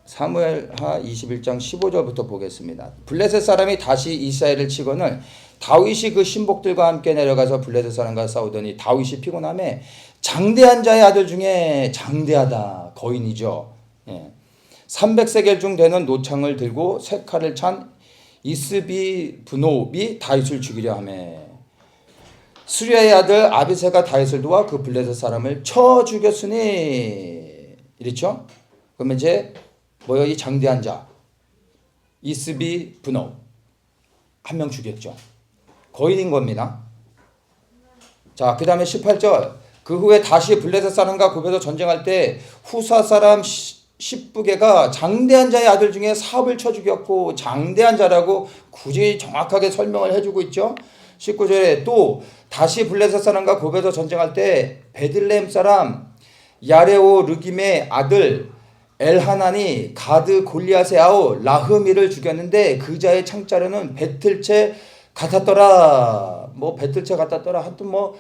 사무엘하 21장 15절부터 보겠습니다. 블레셋 사람이 다시 이스라엘을 치거늘 다윗이 그 신복들과 함께 내려가서 블레셋 사람과 싸우더니 다윗이 피곤함에 장대한 자의 아들 중에 장대하다 거인이죠. 300세겔 중 되는 노창을 들고 세 칼을 찬 이스비 브노비 다윗을 죽이려 하매 수리아의 아들 아비새가 다윗을 도와 그 블레셋 사람을 쳐 죽였으니 이랬죠. 그러면 이제 뭐요? 이 장대한 자 이스비 브노 한 명 죽였죠. 거인인 겁니다. 자, 그 다음에 18절 그 후에 다시 블레셋 사람과 굽에서 전쟁할 때 후사 사람 십부게가 장대한 자의 아들 중에 사업을 쳐 죽였고 장대한 자라고 굳이 정확하게 설명을 해주고 있죠. 19절에 또 다시 블레셋 사람과 굽에서 전쟁할 때 베들레헴 사람 야레오 르김의 아들 엘하난이 가드 골리앗의 아우 라흐미를 죽였는데 그 자의 창자로는 배틀채 같았더라. 뭐 배틀채 같았더라. 하여튼 뭐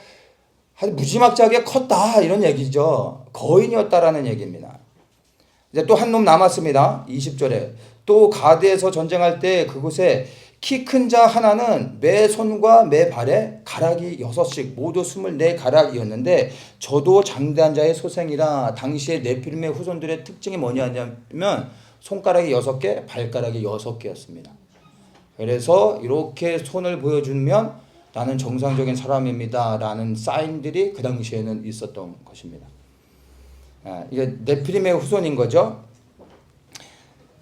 무지막지하게 컸다 이런 얘기죠. 거인이었다라는 얘기입니다. 이제 또 한 놈 남았습니다. 20절에 또 가드에서 전쟁할 때 그곳에 키 큰 자 하나는 매 손과 매 발에 가락이 6씩 모두 24가락이었는데 저도 장대한 자의 소생이라. 당시에 네피림의 후손들의 특징이 뭐냐면 손가락이 6개, 발가락이 6개였습니다. 그래서 이렇게 손을 보여주면 나는 정상적인 사람입니다 라는 사인들이 그 당시에는 있었던 것입니다. 이게 네피림의 후손인 거죠.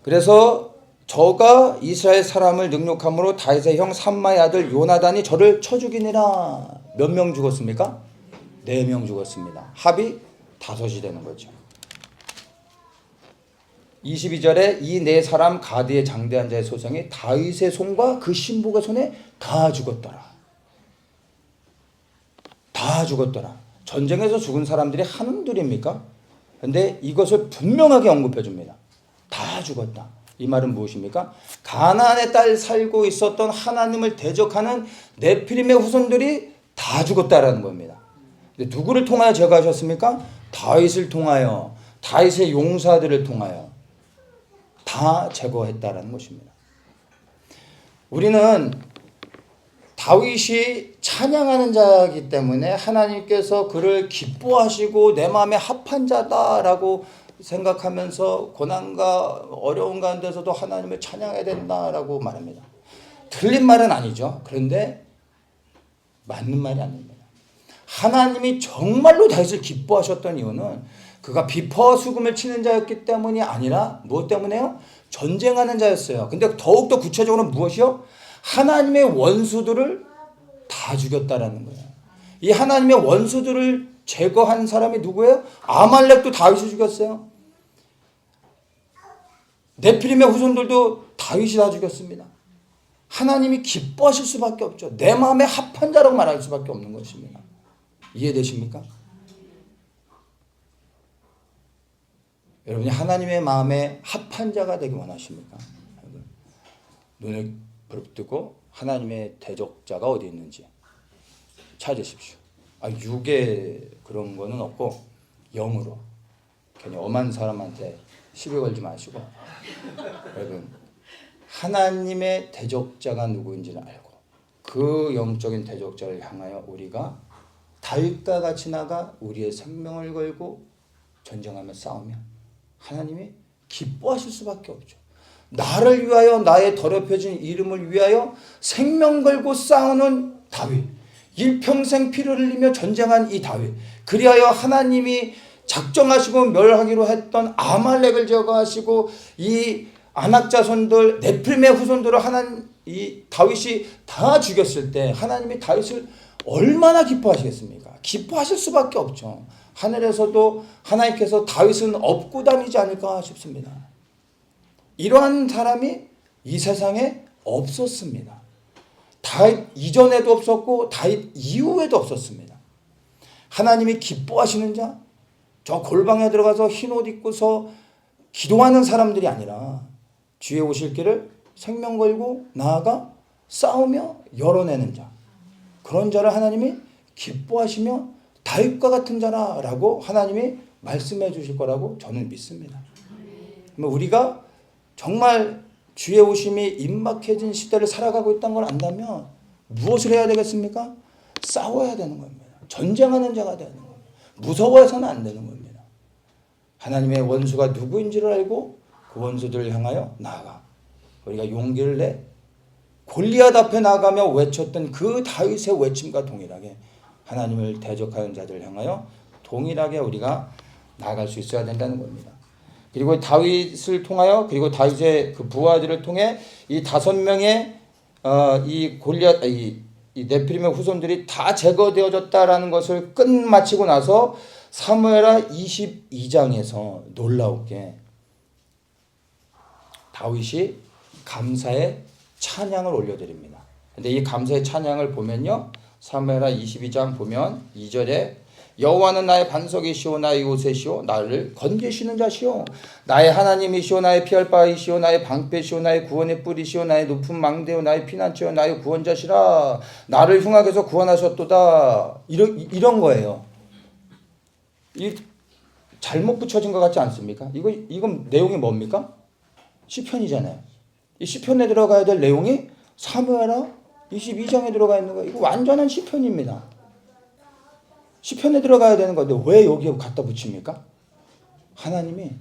그래서 저가 이스라엘 사람을 능욕함으로 다윗의 형 삼마의 아들 요나단이 저를 쳐 죽이니라. 몇 명 죽었습니까? 4명 죽었습니다. 합이 5이 되는 거죠. 22절에 이 4사람 가드의 장대한 자의 소생이 다윗의 손과 그 신복의 손에 다 죽었더라. 다 죽었더라. 전쟁에서 죽은 사람들이 한둘입니까? 근데 이것을 분명하게 언급해 줍니다. 다 죽었다. 이 말은 무엇입니까? 가나안의 딸 살고 있었던 하나님을 대적하는 네피림의 후손들이 다 죽었다라는 겁니다. 근데 누구를 통하여 제거하셨습니까? 다윗을 통하여, 다윗의 용사들을 통하여 다 제거했다라는 것입니다. 우리는 다윗이 찬양하는 자이기 때문에 하나님께서 그를 기뻐하시고 내 마음에 합한 자다라고 생각하면서 고난과 어려운 가운데서도 하나님을 찬양해야 된다라고 말합니다. 틀린 말은 아니죠. 그런데 맞는 말이 아닙니다. 하나님이 정말로 다윗을 기뻐하셨던 이유는 그가 비퍼와 수금을 치는 자였기 때문이 아니라 무엇 때문에요? 전쟁하는 자였어요. 근데 더욱더 구체적으로 무엇이요? 하나님의 원수들을 다 죽였다라는 거예요. 이 하나님의 원수들을 제거한 사람이 누구예요? 아말렉도 다윗이 죽였어요. 네피림의 후손들도 다윗이 다 죽였습니다. 하나님이 기뻐하실 수밖에 없죠. 내 마음에 합한 자라고 말할 수밖에 없는 것입니다. 이해되십니까? 여러분이 하나님의 마음에 합한 자가 되기 원하십니까? 눈을 부릅뜨고 하나님의 대적자가 어디 있는지 찾으십시오. 육에 그런 거는 없고 영으로. 괜히 엄한 사람한테 시비 걸지 마시고 여러분 하나님의 대적자가 누구인지를 알고 그 영적인 대적자를 향하여 우리가 다윗과 같이 나가 우리의 생명을 걸고 전쟁하며 싸우면 하나님이 기뻐하실 수밖에 없죠. 나를 위하여 나의 더럽혀진 이름을 위하여 생명 걸고 싸우는 다윗, 일평생 피를 흘리며 전쟁한 이 다윗, 그리하여 하나님이 작정하시고 멸하기로 했던 아말렉을 제거하시고 이 아낙 자손들 네피림의 후손들을 이 다윗이 다 죽였을 때 하나님이 다윗을 얼마나 기뻐하시겠습니까? 기뻐하실 수밖에 없죠. 하늘에서도 하나님께서 다윗은 업고 다니지 않을까 싶습니다. 이러한 사람이 이 세상에 없었습니다. 다윗 이전에도 없었고 다윗 이후에도 없었습니다. 하나님이 기뻐하시는 자, 저 골방에 들어가서 흰 옷 입고서 기도하는 사람들이 아니라 주의 오실 길을 생명 걸고 나아가 싸우며 열어내는 자, 그런 자를 하나님이 기뻐하시며 다윗과 같은 자라고 하나님이 말씀해 주실 거라고 저는 믿습니다. 우리가 정말 주의 오심이 임박해진 시대를 살아가고 있다는 걸 안다면 무엇을 해야 되겠습니까? 싸워야 되는 겁니다. 전쟁하는 자가 되는 겁니다. 무서워해서는 안 되는 겁니다. 하나님의 원수가 누구인지를 알고 그 원수들을 향하여 나아가 우리가 용기를 내 골리앗 앞에 나가며 외쳤던 그 다윗의 외침과 동일하게 하나님을 대적하는 자들을 향하여 동일하게 우리가 나아갈 수 있어야 된다는 겁니다. 그리고 다윗을 통하여 그리고 다윗의 그 부하들을 통해 이 5명의 이 골리앗 이 네피림의 후손들이 다 제거되어졌다라는 것을 끝마치고 나서 사무엘하 22장에서 놀라웠게 다윗이 감사의 찬양을 올려드립니다. 근데 이 감사의 찬양을 보면요, 사무엘하 22장 보면 2절에 여호와는 나의 반석이시오 나의 요새시오 나를 건지시는 자시오 나의 하나님이시오 나의 피할 바이시오 나의 방패시오 나의 구원의 뿌리시오 나의 높은 망대요 나의 피난처요 나의 구원자시라 나를 흉악에서 구원하셨도다. 이런 거예요. 이 잘못 붙여진 것 같지 않습니까? 이건 내용이 뭡니까? 시편이잖아요. 이 시편에 들어가야 될 내용이 사무엘하 22장에 들어가 있는 거예요. 이거 완전한 시편입니다. 시편에 들어가야 되는 건데 왜 여기에 갖다 붙입니까? 하나님의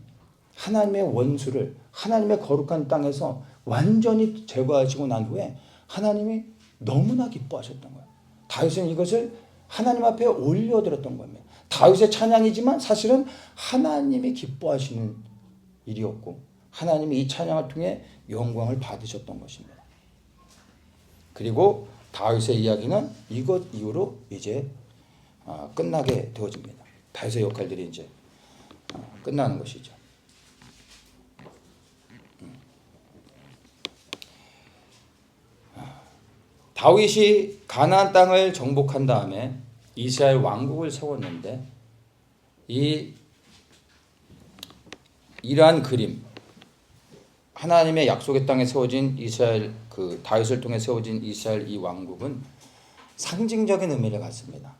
원수를 하나님의 거룩한 땅에서 완전히 제거하시고 난 후에 하나님이 너무나 기뻐하셨던 거예요. 다윗은 이것을 하나님 앞에 올려드렸던 겁니다. 다윗의 찬양이지만 사실은 하나님이 기뻐하시는 일이었고 하나님이 이 찬양을 통해 영광을 받으셨던 것입니다. 그리고 다윗의 이야기는 이것 이후로 이제 끝나게 되어집니다. 다윗의 역할들이 이제 끝나는 것이죠. 다윗이 가나안 땅을 정복한 다음에 이스라엘 왕국을 세웠는데 이러한 그림, 하나님의 약속의 땅에 세워진 이스라엘 다윗을 통해 세워진 이스라엘 이 왕국은 상징적인 의미를 갖습니다.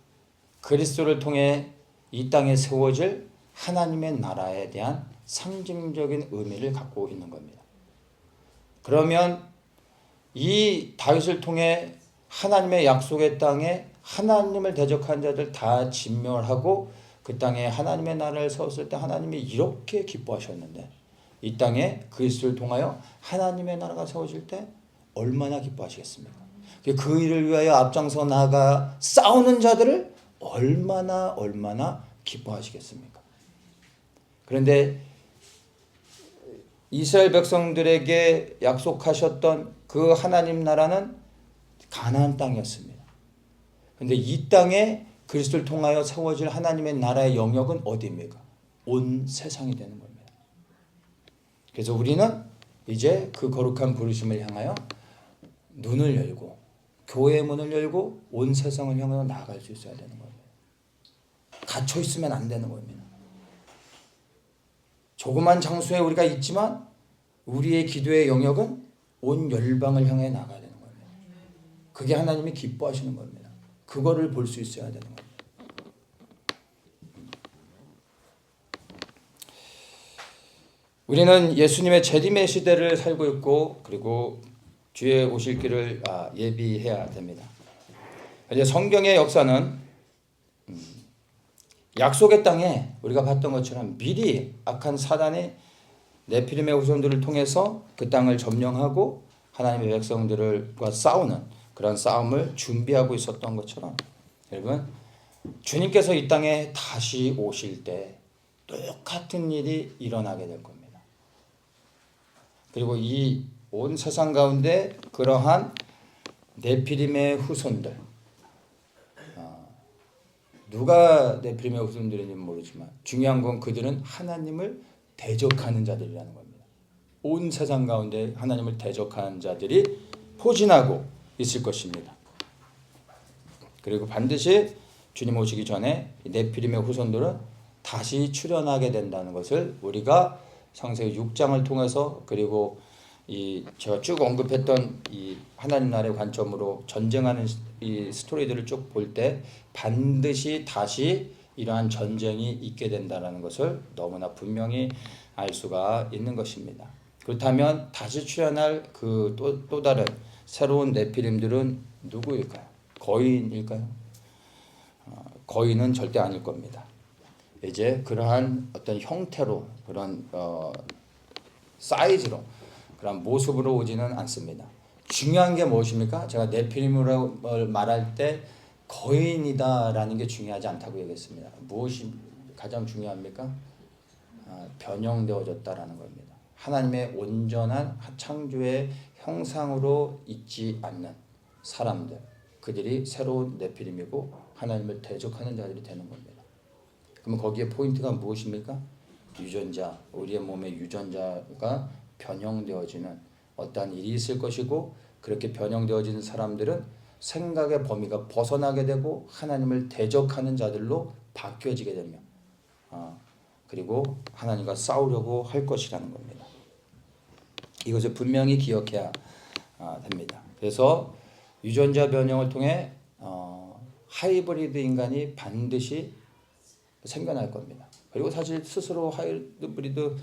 그리스도를 통해 이 땅에 세워질 하나님의 나라에 대한 상징적인 의미를 갖고 있는 겁니다. 그러면 이 다윗을 통해 하나님의 약속의 땅에 하나님을 대적한 자들 다 진멸하고 그 땅에 하나님의 나라를 세웠을 때 하나님이 이렇게 기뻐하셨는데 이 땅에 그리스도를 통하여 하나님의 나라가 세워질 때 얼마나 기뻐하시겠습니까? 그 일을 위하여 앞장서 나아가 싸우는 자들을 얼마나 기뻐하시겠습니까? 그런데 이스라엘 백성들에게 약속하셨던 그 하나님 나라는 가나안 땅이었습니다. 그런데 이 땅에 그리스도를 통하여 세워질 하나님의 나라의 영역은 어디입니까? 온 세상이 되는 겁니다. 그래서 우리는 이제 그 거룩한 부르심을 향하여 눈을 열고 교회의 문을 열고 온 세상을 향하여 나아갈 수 있어야 되는 겁니다. 갇혀 있으면 안 되는 겁니다. 조그만 장소에 우리가 있지만 우리의 기도의 영역은 온 열방을 향해 나가야 되는 겁니다. 그게 하나님이 기뻐하시는 겁니다. 그거를 볼 수 있어야 되는 겁니다. 우리는 예수님의 재림의 시대를 살고 있고 그리고 주의 오실 길을 예비해야 됩니다. 이제 성경의 역사는 약속의 땅에 우리가 봤던 것처럼 미리 악한 사단이 네피림의 후손들을 통해서 그 땅을 점령하고 하나님의 백성들과 싸우는 그런 싸움을 준비하고 있었던 것처럼 여러분 주님께서 이 땅에 다시 오실 때 똑같은 일이 일어나게 될 겁니다. 그리고 이 온 세상 가운데 그러한 네피림의 후손들 누가 네피림의 후손들인지 모르지만 중요한 건 그들은 하나님을 대적하는 자들이라는 겁니다. 온 세상 가운데 하나님을 대적하는 자들이 포진하고 있을 것입니다. 그리고 반드시 주님 오시기 전에 네피림의 후손들은 다시 출현하게 된다는 것을 우리가 창세기 6장을 통해서 그리고 제가 쭉 언급했던 이 하나님 나라의 관점으로 전쟁하는 이 스토리들을 쭉 볼 때 반드시 다시 이러한 전쟁이 있게 된다는 것을 너무나 분명히 알 수가 있는 것입니다. 그렇다면 다시 출현할 그 또 다른 새로운 네피림들은 누구일까요? 거인일까요? 거인은 절대 아닐 겁니다. 이제 그러한 어떤 형태로 그런 사이즈로 그런 모습으로 오지는 않습니다. 중요한 게 무엇입니까? 제가 네피림으로 말할 때 거인이다라는 게 중요하지 않다고 얘기했습니다. 무엇이 가장 중요합니까? 변형되어졌다라는 겁니다. 하나님의 온전한 창조의 형상으로 있지 않는 사람들, 그들이 새로운 네피림이고 하나님을 대적하는 자들이 되는 겁니다. 그러면 거기에 포인트가 무엇입니까? 유전자, 우리의 몸의 유전자가 변형되어지는 어떠한 일이 있을 것이고 그렇게 변형되어지는 사람들은 생각의 범위가 벗어나게 되고 하나님을 대적하는 자들로 바뀌어지게 되며 그리고 하나님과 싸우려고 할 것이라는 겁니다. 이것을 분명히 기억해야 됩니다. 그래서 유전자 변형을 통해 하이브리드 인간이 반드시 생겨날 겁니다. 그리고 사실 스스로 하이브리드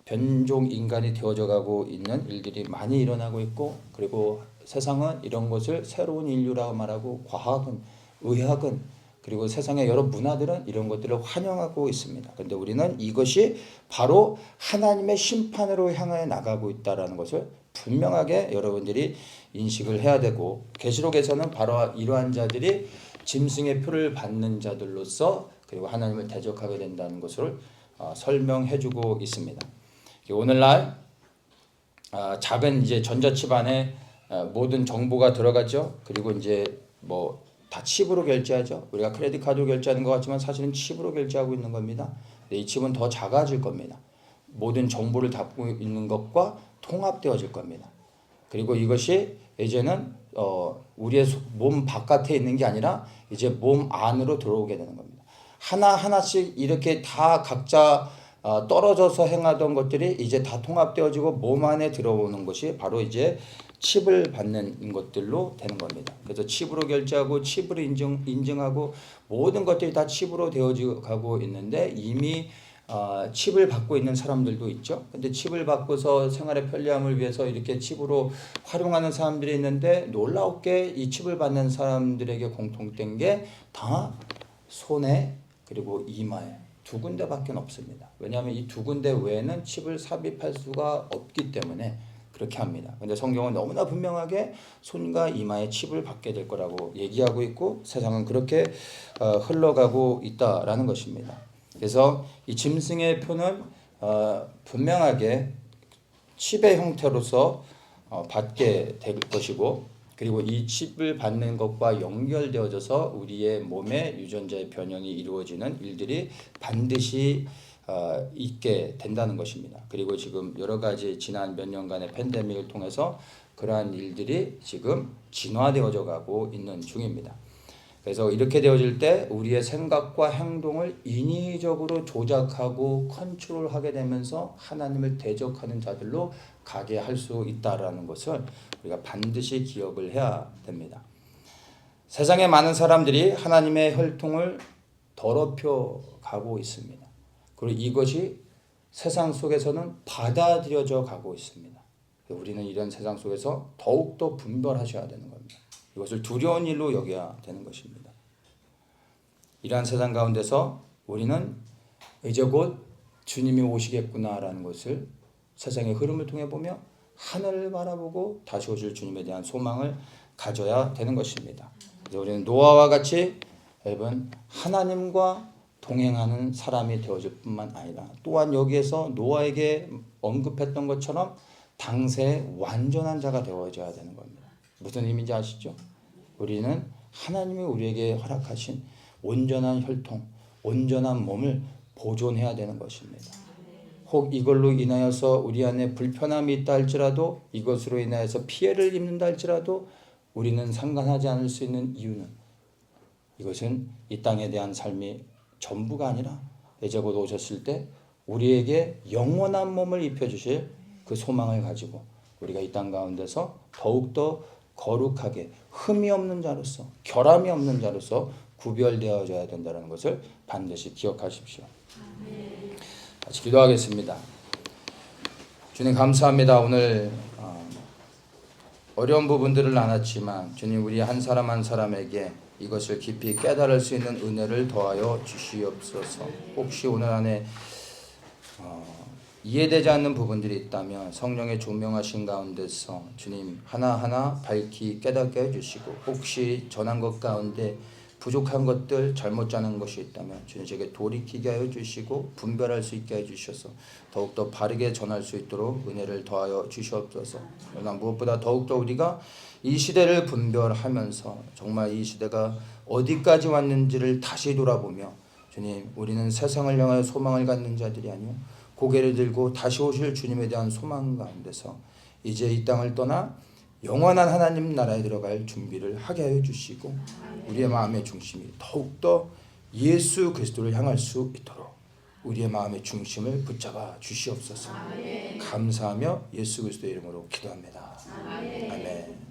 변종 인간이 되어져 가고 있는 일들이 많이 일어나고 있고, 그리고 세상은 이런 것을 새로운 인류라고 말하고, 과학은, 의학은, 그리고 세상의 여러 문화들은 이런 것들을 환영하고 있습니다. 그런데 우리는 이것이 바로 하나님의 심판으로 향해 나가고 있다는 것을 분명하게 여러분들이 인식을 해야 되고, 계시록에서는 바로 이러한 자들이 짐승의 표를 받는 자들로서 그리고 하나님을 대적하게 된다는 것을 설명해주고 있습니다. 오늘날 작은 이제 전자칩 안에 모든 정보가 들어가죠. 그리고 이제 뭐 다 칩으로 결제하죠. 우리가 크레딧 카드로 결제하는 것 같지만 사실은 칩으로 결제하고 있는 겁니다. 이 칩은 더 작아질 겁니다. 모든 정보를 담고 있는 것과 통합되어질 겁니다. 그리고 이것이 이제는 우리의 몸 바깥에 있는 게 아니라 이제 몸 안으로 들어오게 되는 겁니다. 하나하나씩 이렇게 다 각자 떨어져서 행하던 것들이 이제 다 통합되어지고 몸 안에 들어오는 것이 바로 이제 칩을 받는 것들로 되는 겁니다. 그래서 칩으로 결제하고 칩으로 인증하고 모든 것들이 다 칩으로 되어져 가고 있는데, 이미 칩을 받고 있는 사람들도 있죠. 근데 칩을 받고서 생활의 편리함을 위해서 이렇게 칩으로 활용하는 사람들이 있는데, 놀랍게 이 칩을 받는 사람들에게 공통된 게 다 손에 그리고 이마에 두 군데밖에 없습니다. 왜냐하면 이 두 군데 외에는 칩을 삽입할 수가 없기 때문에 그렇게 합니다. 근데 성경은 너무나 분명하게 손과 이마에 칩을 받게 될 거라고 얘기하고 있고, 세상은 그렇게 흘러가고 있다라는 것입니다. 그래서 이 짐승의 표는 분명하게 칩의 형태로서 받게 될 것이고, 그리고 이 칩을 받는 것과 연결되어져서 우리의 몸의 유전자의 변형이 이루어지는 일들이 반드시 있게 된다는 것입니다. 그리고 지금 여러 가지 지난 몇 년간의 팬데믹을 통해서 그러한 일들이 지금 진화되어져 가고 있는 중입니다. 그래서 이렇게 되어질 때 우리의 생각과 행동을 인위적으로 조작하고 컨트롤하게 되면서 하나님을 대적하는 자들로 가게 할 수 있다라는 것을 우리가 반드시 기억을 해야 됩니다. 세상의 많은 사람들이 하나님의 혈통을 더럽혀 가고 있습니다. 그리고 이것이 세상 속에서는 받아들여져 가고 있습니다. 우리는 이런 세상 속에서 더욱더 분별하셔야 되는 겁니다. 이것을 두려운 일로 여겨야 되는 것입니다. 이러한 세상 가운데서 우리는 이제 곧 주님이 오시겠구나라는 것을 세상의 흐름을 통해 보며 하늘을 바라보고 다시 오실 주님에 대한 소망을 가져야 되는 것입니다. 그래서 우리는 노아와 같이 여러분 하나님과 동행하는 사람이 되어질 뿐만 아니라, 또한 여기에서 노아에게 언급했던 것처럼 당세의 완전한 자가 되어져야 되는 겁니다. 무슨 의미인지 아시죠? 우리는 하나님이 우리에게 허락하신 온전한 혈통, 온전한 몸을 보존해야 되는 것입니다. 혹 이걸로 인하여서 우리 안에 불편함이 있다 할지라도, 이것으로 인하여서 피해를 입는다 할지라도 우리는 상관하지 않을 수 있는 이유는, 이것은 이 땅에 대한 삶이 전부가 아니라 이제 곧 오셨을 때 우리에게 영원한 몸을 입혀주실 그 소망을 가지고 우리가 이 땅 가운데서 더욱더 거룩하게 흠이 없는 자로서, 결함이 없는 자로서 구별되어져야 된다는 것을 반드시 기억하십시오. 같이 기도하겠습니다. 주님 감사합니다. 오늘 어려운 부분들을 나눴지만 주님, 우리 한 사람 한 사람에게 이것을 깊이 깨달을 수 있는 은혜를 더하여 주시옵소서. 혹시 오늘 안에 이해되지 않는 부분들이 있다면 성령의 조명하신 가운데서 주님 하나하나 밝히 깨닫게 해주시고, 혹시 전한 것 가운데 부족한 것들, 잘못 자는 것이 있다면 주님 제게 돌이키게 하여 주시고 분별할 수 있게 해주셔서 더욱더 바르게 전할 수 있도록 은혜를 더하여 주시옵소서. 그러나 무엇보다 더욱더 우리가 이 시대를 분별하면서 정말 이 시대가 어디까지 왔는지를 다시 돌아보며, 주님 우리는 세상을 향하여 소망을 갖는 자들이 아니오 고개를 들고 다시 오실 주님에 대한 소망 가운데서 이제 이 땅을 떠나 영원한 하나님 나라에 들어갈 준비를 하게 하여 주시고, 우리의 마음의 중심이 더욱더 예수 그리스도를 향할 수 있도록 우리의 마음의 중심을 붙잡아 주시옵소서. 감사하며 예수 그리스도의 이름으로 기도합니다. 아멘.